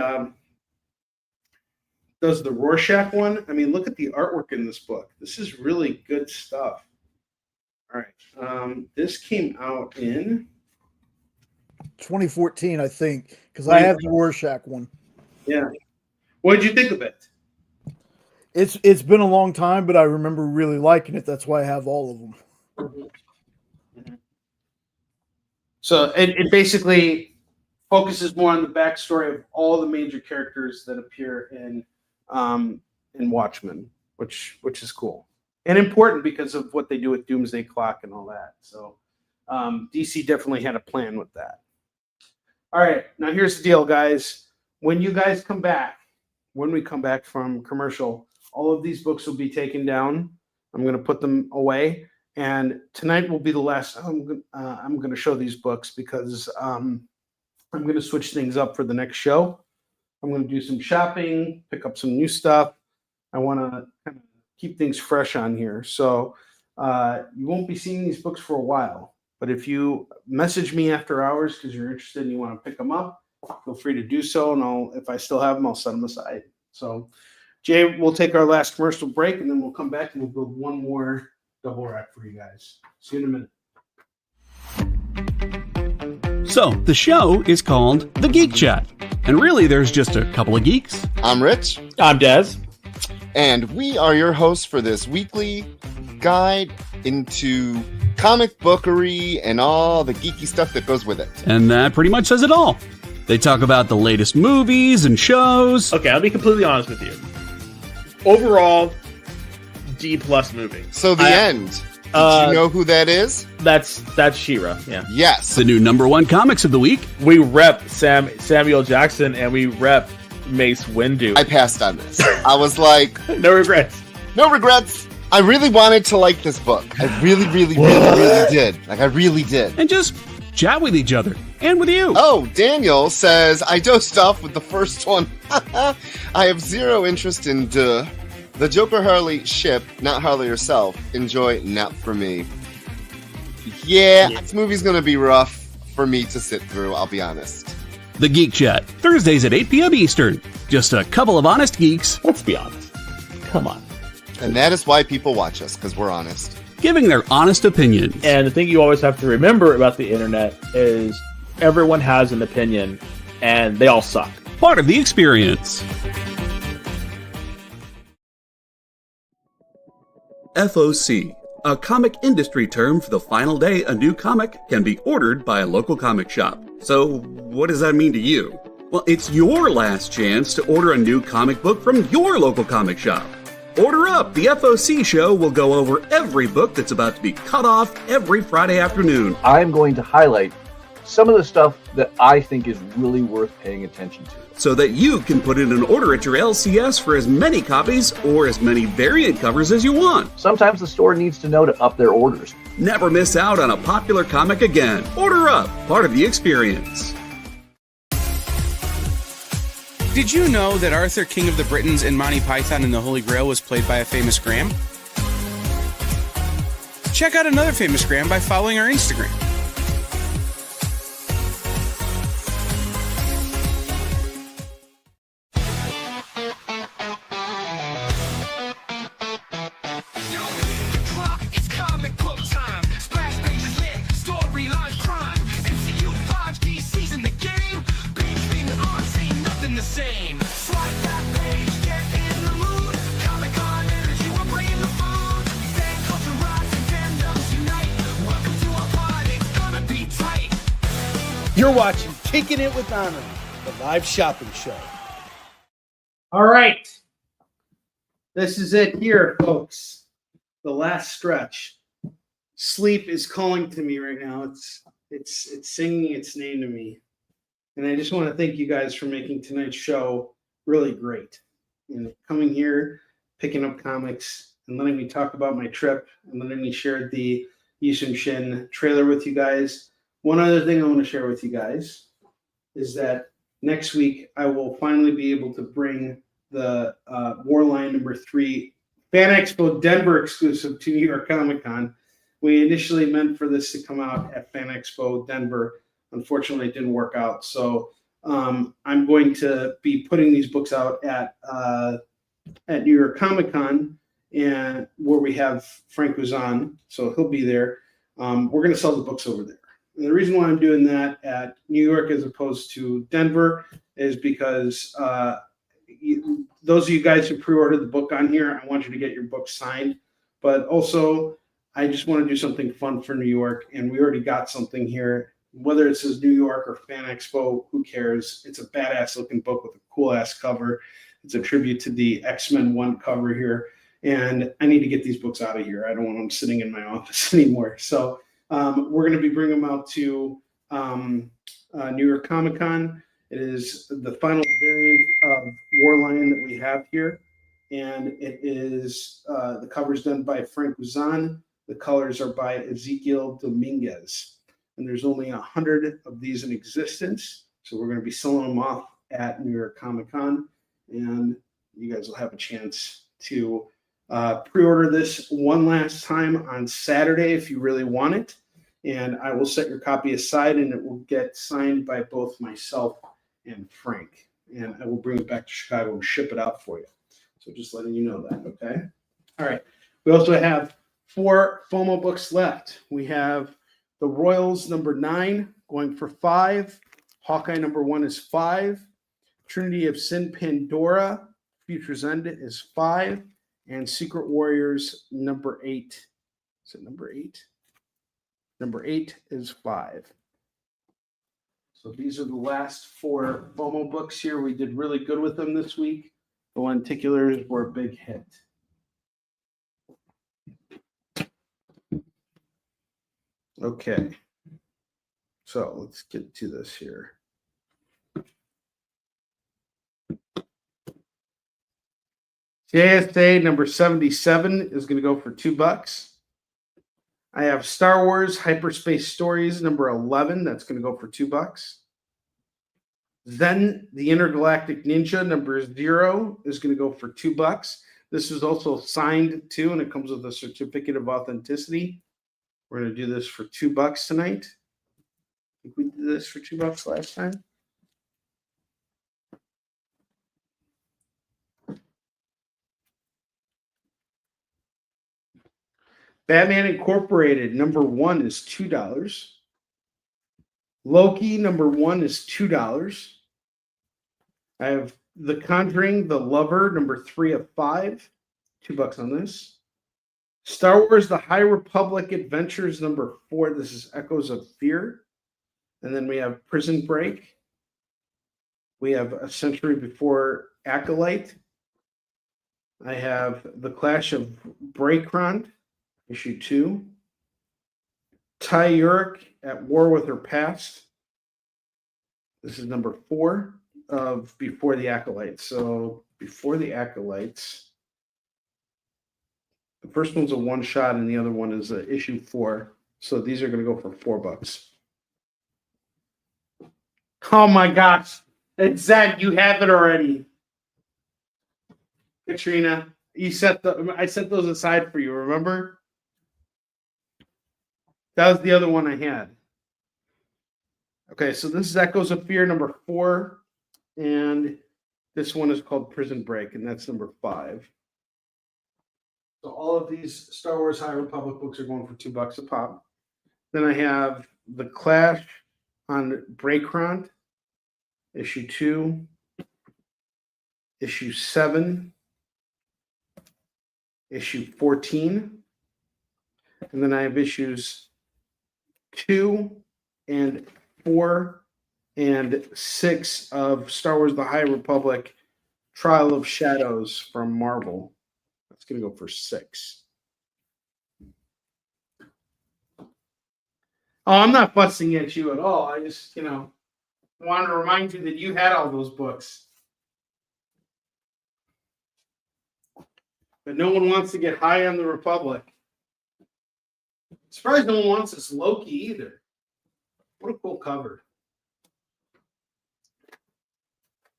Rorschach one. I mean, look at the artwork in this book. This is really good stuff. All right. This came out in 2014, I think, because I have the Rorschach one. Yeah. What did you think of it? It's been a long time, but I remember really liking it. That's why I have all of them. Mm-hmm. So it basically focuses more on the backstory of all the major characters that appear in Watchmen, which is cool and important because of what they do with Doomsday Clock and all that. So DC definitely had a plan with that. All right, now here's the deal, guys. When we come back from commercial, all of these books will be taken down. I'm going to put them away, and tonight will be the last time I'm going to show these books because I'm going to switch things up for the next show. I'm going to do some shopping, pick up some new stuff. I want to kind of keep things fresh on here. So you won't be seeing these books for a while. But if you message me after hours because you're interested and you want to pick them up, feel free to do so. And if I still have them, I'll set them aside. So, Jay, we'll take our last commercial break, and then we'll come back and we'll build one more double rack for you guys. See you in a minute. So, the show is called The Geek Chat. And really, there's just a couple of geeks. I'm Rich. I'm Dez. And we are your hosts for this weekly guide into comic bookery and all the geeky stuff that goes with it. And that pretty much says it all. They talk about the latest movies and shows. Okay, I'll be completely honest with you. Overall, D+ movie. So the end. Did you know who that is? That's She-Ra, yeah. Yes. The new #1 comics of the week. We rep Samuel Jackson and we rep Mace Windu. I passed on this. I was like... No regrets. No regrets. I really wanted to like this book. I really did. Like, I really did. And just chat with each other. And with you. Oh, Daniel says, I dosed off with the first one. I have zero interest in the Joker Harley ship, not Harley herself. Enjoy, not for me. Yeah, this movie's gonna be rough for me to sit through, I'll be honest. The Geek Chat, Thursdays at 8 p.m. Eastern. Just a couple of honest geeks. Let's be honest. Come on. And that is why people watch us, because we're honest. Giving their honest opinions. And the thing you always have to remember about the internet is everyone has an opinion, and they all suck. Part of the experience. FOC, a comic industry term for the final day a new comic can be ordered by a local comic shop. So, what does that mean to you? Well, it's your last chance to order a new comic book from your local comic shop. Order up! The FOC show will go over every book that's about to be cut off every Friday afternoon. I'm going to highlight some of the stuff that I think is really worth paying attention to. So that you can put in an order at your LCS for as many copies or as many variant covers as you want. Sometimes the store needs to know to up their orders. Never miss out on a popular comic again. Order up, part of the experience. Did you know that Arthur, King of the Britons in Monty Python and the Holy Grail was played by a famous Graham? Check out another famous Graham by following our Instagram. It's comic book time. Splash pages lit, storylines prime. MCU 5D season the game. Being on, ain't nothing the same. Swipe that page, get in the mood. Comic-Con energy, we're bringing the food. Fan culture rise and fandoms unite. Welcome to our pod, it's gonna be tight. You're watching Kickin It With Onrie, the live shopping show. All right. This is it here, folks. The last stretch. Sleep is calling to me right now. It's singing its name to me. And I just want to thank you guys for making tonight's show really great. And coming here, picking up comics, and letting me talk about my trip, and letting me share the Yusum Shin trailer with you guys. One other thing I want to share with you guys is that next week I will finally be able to bring the Warline number 3 Fan Expo Denver exclusive to New York Comic Con. We initially meant for this to come out at Fan Expo Denver. Unfortunately, it didn't work out. So I'm going to be putting these books out at New York Comic Con, and where we have Frank Guzan, so he'll be there. We're going to sell the books over there. And the reason why I'm doing that at New York as opposed to Denver is because those of you guys who pre-ordered the book on here, I want you to get your book signed. But also, I just want to do something fun for New York, and we already got something here. Whether it says New York or Fan Expo, who cares? It's a badass looking book with a cool ass cover. It's a tribute to the X-Men 1 cover here. And I need to get these books out of here. I don't want them sitting in my office anymore. So we're going to be bringing them out to New York Comic Con. It is the final variant of Warline that we have here. And it is, the cover's done by Frank Guzan. The colors are by Ezequiel Dominguez. And there's only 100 of these in existence. So we're going to be selling them off at New York Comic Con. And you guys will have a chance to pre-order this one last time on Saturday if you really want it. And I will set your copy aside, and it will get signed by both myself and Frank. And I will bring it back to Chicago and ship it out for you. So just letting you know that, okay? All right. We also have 4 FOMO books left. We have The Royals number 9 going for 5. Hawkeye number 1 is 5. Trinity of Sin Pandora, Future's End is 5. And Secret Warriors number 8. Is it number 8? Number 8 is 5. So these are the last 4 FOMO books here. We did really good with them this week. The lenticulars were a big hit. Okay. So let's get to this here. JSA number 77 is going to go for $2. I have Star Wars Hyperspace Stories number 11. That's going to go for $2. Then the Intergalactic Ninja number 0 is going to go for $2. This is also signed too, and it comes with a certificate of authenticity. We're going to do this for $2 tonight. I think we did this for $2 last time. Batman Incorporated number 1 is $2. Loki number 1 is $2. I have The Conjuring, The Lover number 3 of 5, $2 on this. Star Wars The High Republic Adventures number 4. This is Echoes of Fear. And then we have Prison Break. We have A Century Before Acolyte. I have The Clash of Bracron, issue 2. Ty Urich, At War with Her Past, This is number 4 of Before the Acolytes. So Before the Acolytes, the first one's a one shot and the other one is issue 4. So these are going to go for $4. Oh my gosh. It's Zed, you have it already. Katrina, I set those aside for you, remember? That was the other one I had. Okay, so this is Echoes of Fear, number 4. And this one is called Prison Break, and that's number 5. So all of these Star Wars High Republic books are going for $2 a pop. Then I have The Clash on Breakrant, issue 2, issue 7, issue 14. And then I have issues 2 and 4 and 6 of Star Wars The High Republic Trial of Shadows from Marvel. That's going to go for $6. Oh, I'm not fussing at you at all. I just, wanted to remind you that you had all those books. But no one wants to get high on the Republic. Surprised no one wants this Loki either. What a cool cover.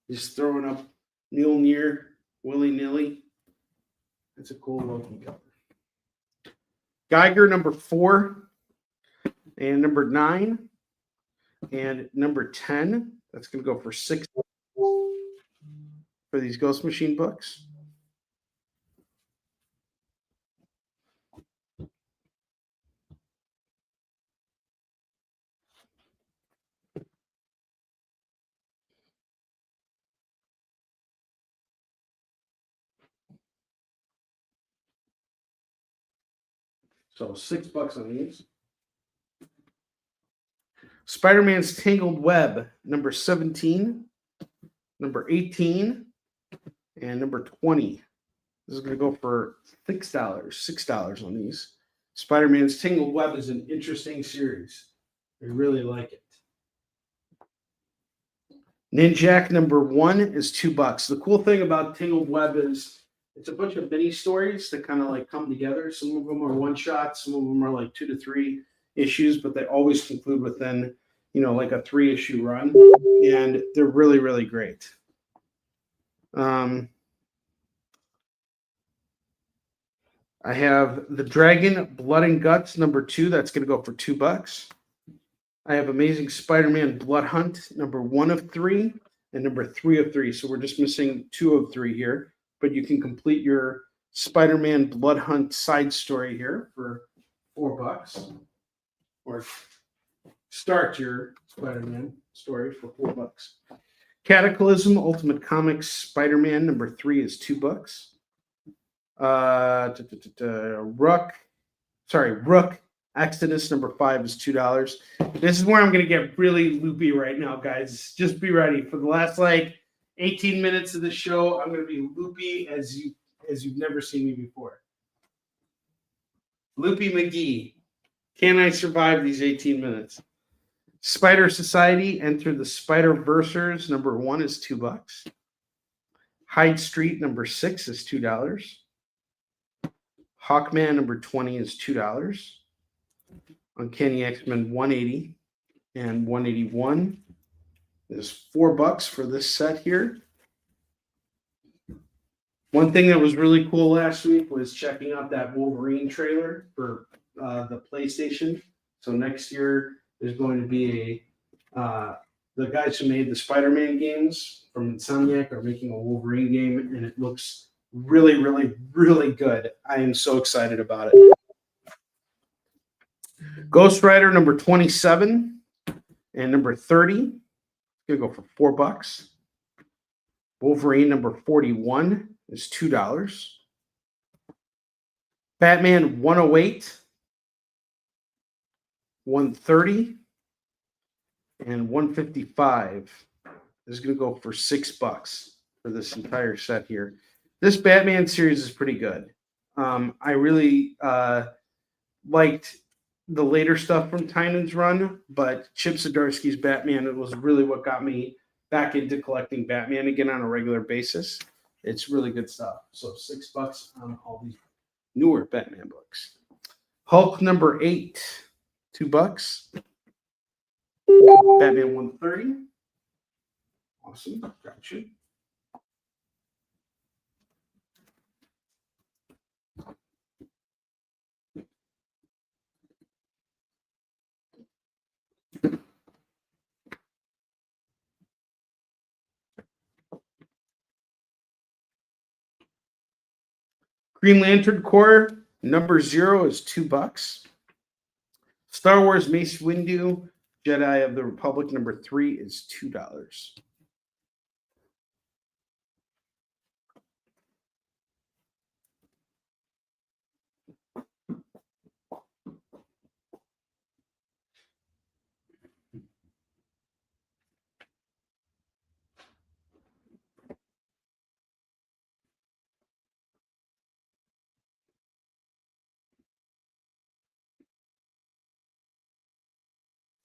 Just throwing up Mjolnir willy-nilly. That's a cool Loki cover. Geiger, number 4. And number 9. And number 10. That's going to go for $6 for these Ghost Machine books. So $6 on these. Spider-Man's Tangled Web, number 17, number 18, and number 20. This is going to go for $6. $6 on these. Spider-Man's Tangled Web is an interesting series. I really like it. Ninjak number 1 is $2. The cool thing about Tangled Web is it's a bunch of mini stories that kind of like come together. Some of them are one shots, some of them are like 2 to 3 issues, but they always conclude within, like a 3-issue run, and they're really, really great. I have The Dragon Blood and Guts number 2. That's going to go for $2. I have Amazing Spider-Man Blood Hunt number 1 of 3 and number 3 of 3. So we're just missing 2 of 3 here, but you can complete your Spider-Man Blood Hunt side story here for $4, or start your Spider-Man story for $4. Cataclysm Ultimate Comics Spider-Man number 3 is $2. Rook Exodus number 5 is $2. This is where I'm going to get really loopy right now, guys. Just be ready. For the last 18 minutes of the show, I'm going to be loopy as you've never seen me before. Loopy McGee. Can I survive these 18 minutes? Spider Society Enter the Spider-Versers number 1 is $2. Hyde Street number 6 is $2. Hawkman number 20 is $2. Uncanny X-Men 180 and 181 is $4 for this set here. One thing that was really cool last week was checking out that Wolverine trailer for the PlayStation. So next year there's going to be the guys who made the Spider-Man games from Insomniac are making a Wolverine game, and it looks really, really, really good. I am so excited about it. Ghost Rider number 27 and number 30. Gonna go for $4. Wolverine number 41 is $2. Batman 108, 130, and 155 is going to go for $6 for this entire set here. This Batman series is pretty good. I really liked the later stuff from Tynan's run, but Chip Zdarsky's Batman was really what got me back into collecting Batman again on a regular basis. It's really good stuff. So $6 on all these newer Batman books. Hulk number 8, $2. Batman 130. Awesome. Gotcha. Green Lantern Corps number 0 is $2. Star Wars Mace Windu Jedi of the Republic number 3 is $2.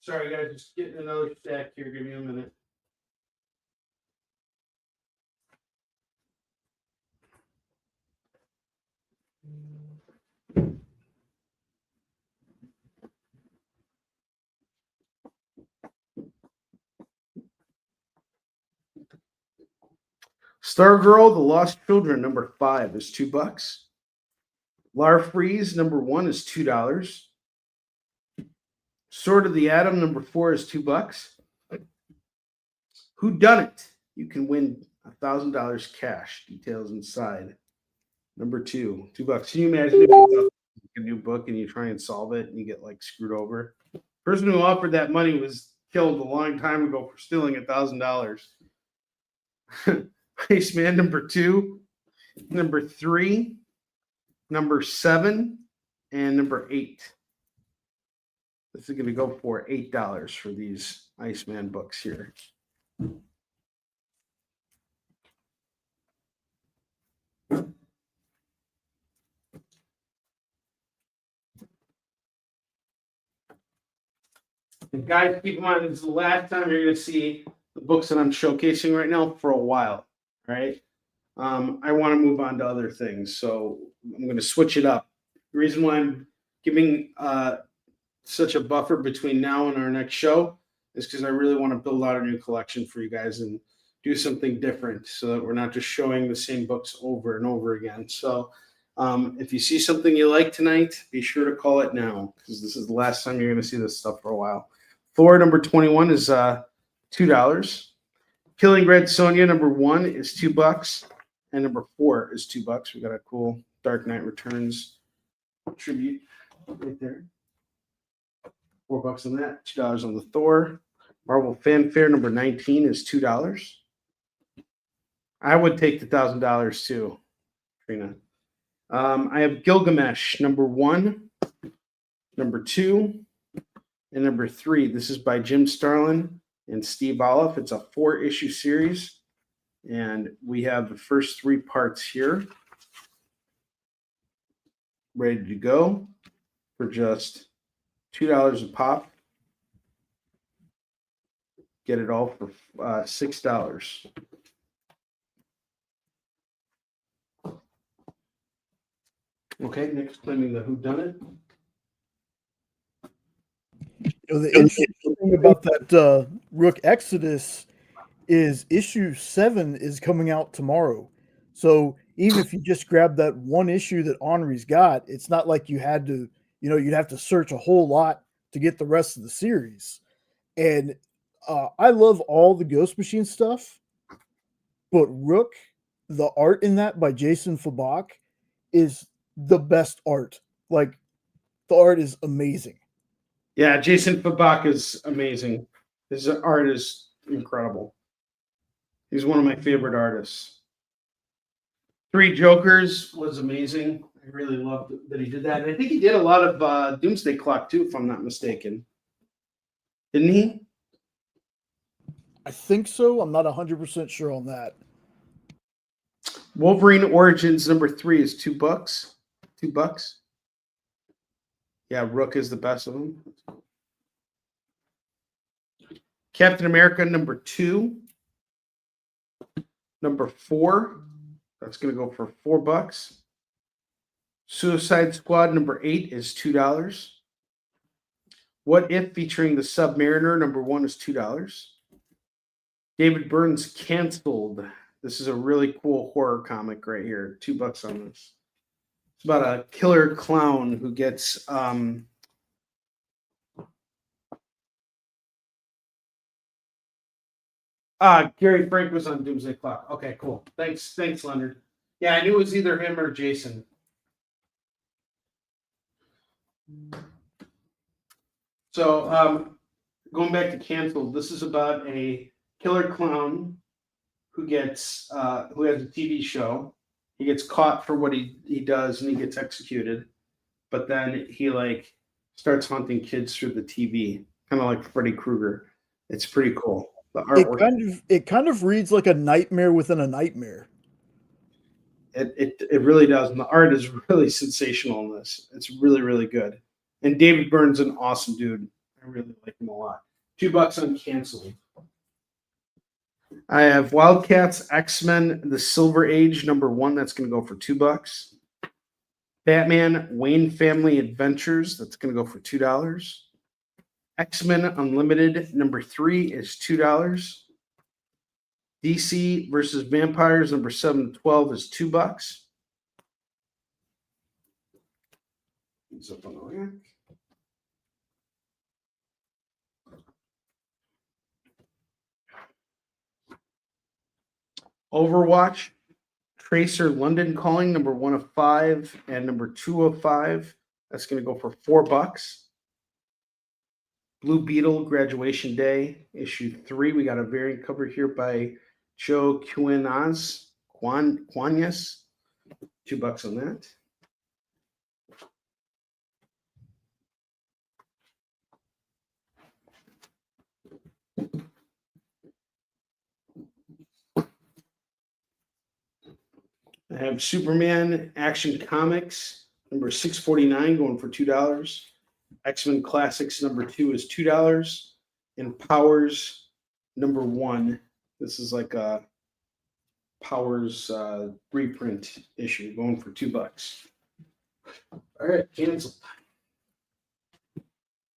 Sorry, guys, just getting another stack here. Give me a minute. Stargirl, The Lost Children, number 5 is $2. Lar Freeze, number 1 is $2. Sword of the Atom, number 4 is $2. Who Done It? You can win $1,000 cash. Details inside. Number 2, $2. Can you imagine if you a new book and you try and solve it and you get like screwed over? The person who offered that money was killed a long time ago for stealing $1,000. Iceman number 2, number 3, number 7, and number 8. This is going to go for $8 for these Iceman books here. And guys, keep in mind, this is the last time you're going to see the books that I'm showcasing right now for a while, right? I want to move on to other things, so I'm going to switch it up. The reason why I'm giving such a buffer between now and our next show is because I really want to build out a new collection for you guys and do something different so that we're not just showing the same books over and over again. So if you see something you like tonight, be sure to call it now because this is the last time you're going to see this stuff for a while. Thor number 21 is $2. Killing Red Sonja number 1 is $2, and number 4 is $2. We got a cool Dark Knight Returns tribute right there. $4 on that. $2 on the Thor. Marvel Fanfare number 19 is $2. I would take the $1,000 too, Trina. I have Gilgamesh number 1, number 2. And number 3, this is by Jim Starlin and Steve Olive. It's a 4-issue series. And we have the first 3 parts here ready to go for just $2 a pop. Get it all for $6. Okay, next claiming the whodunit. The interesting thing about that Rook Exodus is issue 7 is coming out tomorrow. So even if you just grab that one issue that Onrie's got, it's not like you had to, you'd have to search a whole lot to get the rest of the series. And I love all the Ghost Machine stuff, but Rook, the art in that by Jason Fabak is the best art. Like, the art is amazing. Yeah, Jason Fabak is amazing. His art is incredible. He's one of my favorite artists. 3 Jokers was amazing. I really loved that he did that. And I think he did a lot of Doomsday Clock too, if I'm not mistaken. Didn't he? I think so. I'm not 100% sure on that. Wolverine Origins number 3 is $2. $2. Yeah, Rook is the best of them. Captain America number 2. Number 4. That's going to go for $4. Suicide Squad number 8 is $2. What If featuring the Submariner number 1 is $2. David Byrne's Canceled. This is a really cool horror comic right here. $2 on this. It's about a killer clown who gets Gary Frank was on Doomsday Clock. Okay, cool. Thanks, Leonard. Yeah, I knew it was either him or Jason. So, going back to Canceled, this is about a killer clown who gets who has a TV show. He gets caught for what he does, and he gets executed. But then he like starts haunting kids through the TV, kind of like Freddy Krueger. It's pretty cool. The artwork. It kind of reads like a nightmare within a nightmare. It really does, and the art is really sensational in this. It's really, really good. And David Byrne's an awesome dude. I really like him a lot. $2 on Canceled. I have Wildcats X-Men The Silver Age number 1. That's going to go for $2. Batman Wayne Family Adventures. That's going to go for $2. X-Men Unlimited number 3 is $2. DC versus Vampires number 7 to 12 is $2. These up on the rack. Overwatch Tracer London Calling number 1 of 5 and number 2 of 5. That's going to go for $4. Blue Beetle Graduation Day issue 3. We got a variant cover here by Joe Quinones. $2 on that. I have Superman Action Comics number 649 going for $2. X-Men Classics number 2 is $2. And Powers number 1. This is like a Powers reprint issue going for $2. All right, canceled.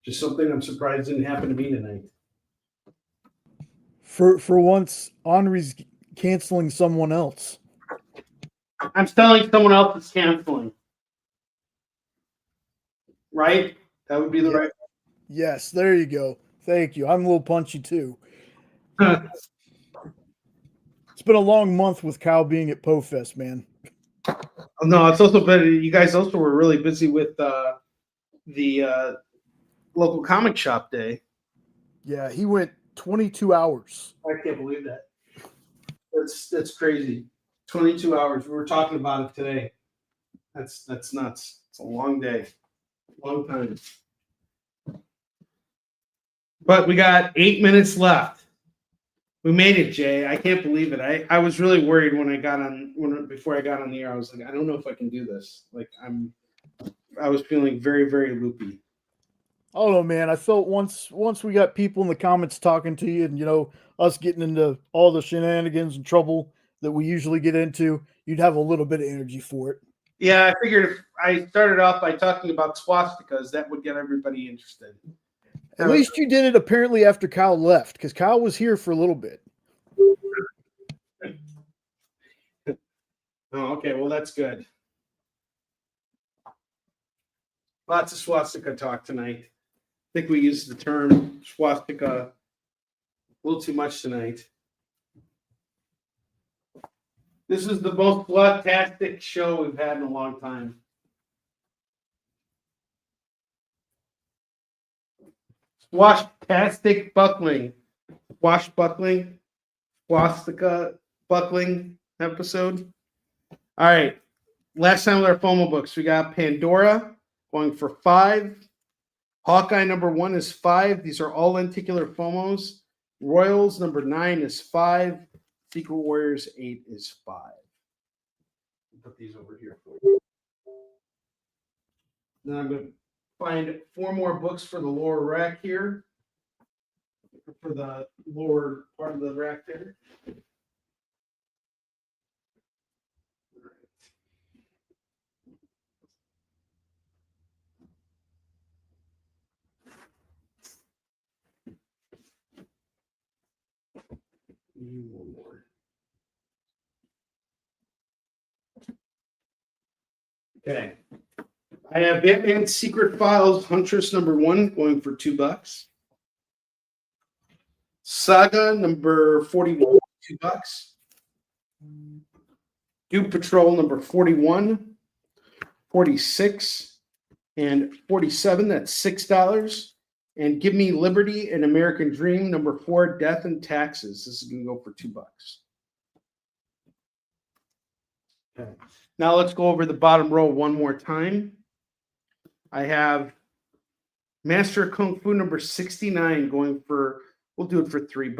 Just something I'm surprised didn't happen to me tonight. For once, Onrie's canceling someone else. I'm telling someone else is canceling. Right? That would be the right. Yes, there you go. Thank you. I'm a little punchy too. It's been a long month with Kyle being at PoFest, man. No, it's also been, you guys also were really busy with the local comic shop day. Yeah, he went 22 hours. I can't believe that. That's crazy. 22 hours. We were talking about it today. That's nuts. It's a long day. Long time. But we got 8 minutes left. We made it, Jay. I can't believe it. I was really worried before I got on the air. I was like, I don't know if I can do this. Like I was feeling very, very loopy. I don't know, man. I felt once we got people in the comments talking to you, and us getting into all the shenanigans and trouble that we usually get into, you'd have a little bit of energy for it. Yeah, I figured if I started off by talking about swastikas, that would get everybody interested. At least you did it apparently after Kyle left, because Kyle was here for a little bit. Oh, okay. Well, that's good. Lots of swastika talk tonight. I think we used the term swastika a little too much tonight. This is the most bloodtastic show we've had in a long time. Swastastic buckling. Swashbuckling. Swastika buckling episode. All right. Last time with our FOMO books, we got Pandora going for 5. Hawkeye number 1 is 5. These are all lenticular FOMOs. Royals number 9 is 5. Secret Warriors 8 is 5. Put these over here for you. Then I'm going to find 4 more books for the lower rack here. For the lower part of the rack there. One more. Okay. I have Batman Secret Files Huntress #1 going for $2. Saga number 41, $2. Doom Patrol number 41, 46, and 47. That's $6. And Give Me Liberty and American Dream number 4, Death and Taxes. This is going to go for $2. Okay. Now let's go over the bottom row one more time. I have Master of Kung Fu number 69 going for, we'll do it for $3.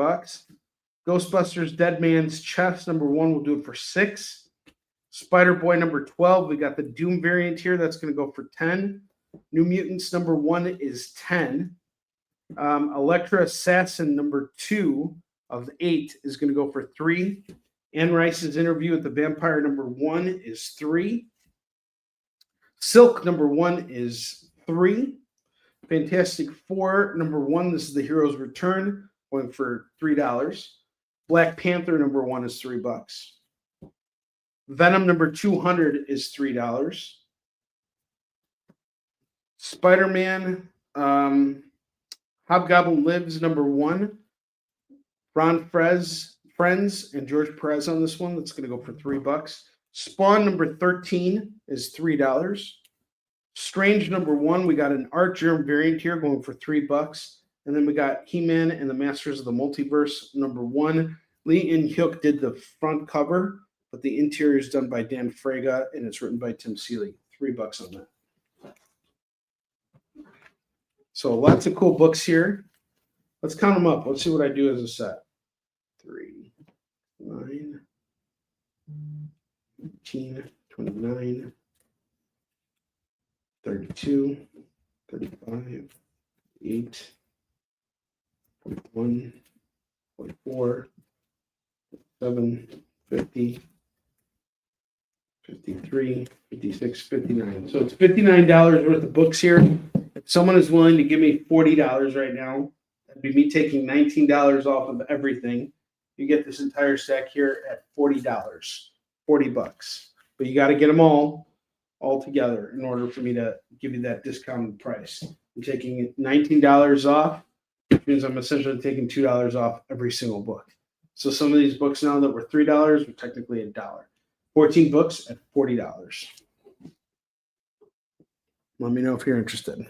Ghostbusters Dead Man's Chest #1, we'll do it for $6. Spider-Boy number 12, we got the Doom variant here. That's going to go for $10. New Mutants #1 is $10. Elektra Assassin number 2 of 8 is going to go for $3. Anne Rice's Interview with the Vampire #1 is $3. Silk #1 is $3. Fantastic Four #1, this is the Hero's Return, going for $3. Black Panther #1 is $3. Venom number 200 is $3. Spider-Man Hobgoblin Lives #1. Ron Friends and George Perez on this one. That's going to go for $3. Spawn number 13 is $3. Strange #1, we got an Art Germ variant here going for $3. And then we got He-Man and the Masters of the Multiverse #1. Lee In-hyuk did the front cover, but the interior is done by Dan Fraga and it's written by Tim Seeley. $3 on that. So lots of cool books here. Let's count them up. Let's see what I do as a set. 3, 9, 18, 29, 32, 35, 8, 41, 44, 7, 50, 53, 56, 59. So it's $59 worth of books here. If someone is willing to give me $40 right now, that'd be me taking $19 off of everything. You get this entire stack here at $40, $40. But you got to get them all together in order for me to give you that discounted price. I'm taking $19 off, which means I'm essentially taking $2 off every single book. So some of these books now that were $3 were technically $1. 14 books at $40. Let me know if you're interested.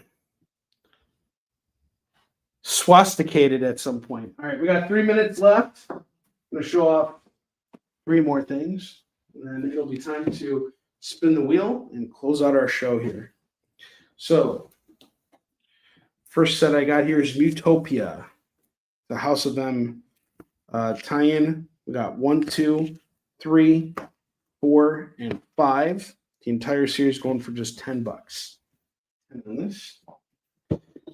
Swasticated at some point. All right, we got 3 minutes left. I'm going to show off 3 more things, and then it'll be time to spin the wheel and close out our show here. So, first set I got here is Mutopia, the House of M tie-in. We got 1, 2, 3, 4, and 5. The entire series going for just $10. And then this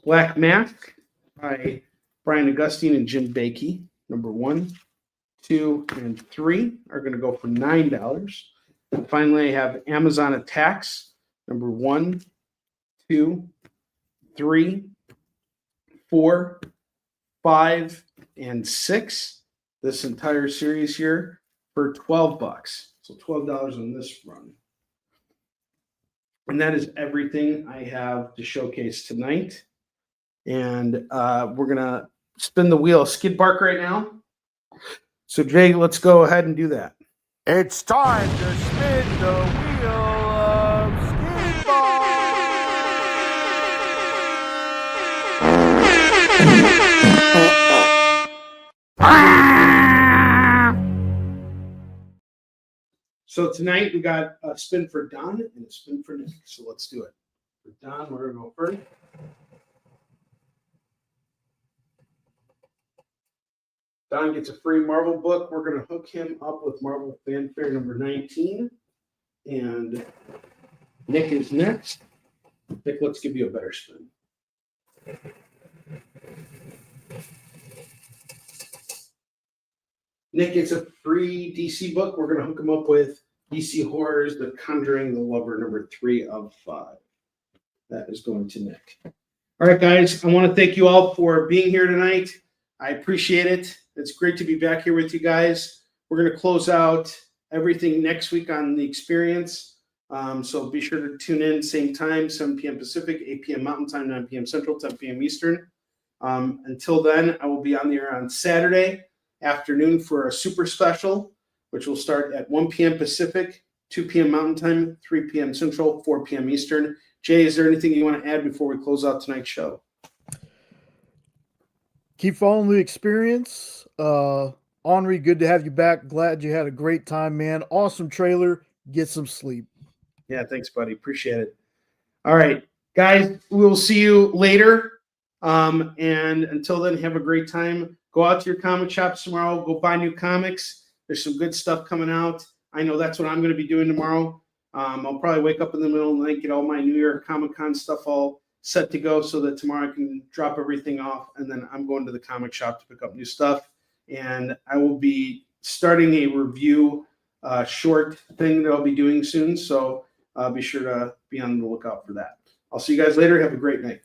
Black Mask by Brian Augustine and Jim Bakey. #1, 2, and 3 are going to go for $9. And finally, I have Amazon Attacks #1, 2, 3, 4, 5, and 6. This entire series here for $12. So $12 on this run. And that is everything I have to showcase tonight. And we're going to spin the wheel. Skid Bark right now. So, Jay, let's go ahead and do that. It's time to spin the wheel of Skid So tonight we got a spin for Don and a spin for Nick. So let's do it. For Don, we're going to go first. Don gets a free Marvel book. We're going to hook him up with Marvel Fanfare #19. And Nick is next. Nick, let's give you a better spin. Nick gets a free DC book. We're going to hook him up with DC Horrors, The Conjuring, The Lover, number 3 of 5. That is going to Nick. All right, guys, I want to thank you all for being here tonight. I appreciate it. It's great to be back here with you guys. We're going to close out everything next week on the experience. So be sure to tune in, same time, 7 p.m. Pacific, 8 p.m. Mountain Time, 9 p.m. Central, 10 p.m. Eastern. Until then, I will be on the air on Saturday afternoon for a super special, which will start at 1 p.m. Pacific, 2 p.m. Mountain Time, 3 p.m. Central, 4 p.m. Eastern. Jay, is there anything you want to add before we close out tonight's show? Keep following the experience. Onrie, good to have you back. Glad you had a great time, man. Awesome trailer. Get some sleep. Yeah, thanks, buddy. Appreciate it. All right, guys, we'll see you later. And until then, have a great time. Go out to your comic shops tomorrow. Go buy new comics. There's some good stuff coming out. I know that's what I'm going to be doing tomorrow. I'll probably wake up in the middle of the night, get all my New York Comic-Con stuff all set to go so that tomorrow I can drop everything off. And then I'm going to the comic shop to pick up new stuff. And I will be starting a review short thing that I'll be doing soon. So be sure to be on the lookout for that. I'll see you guys later. Have a great night.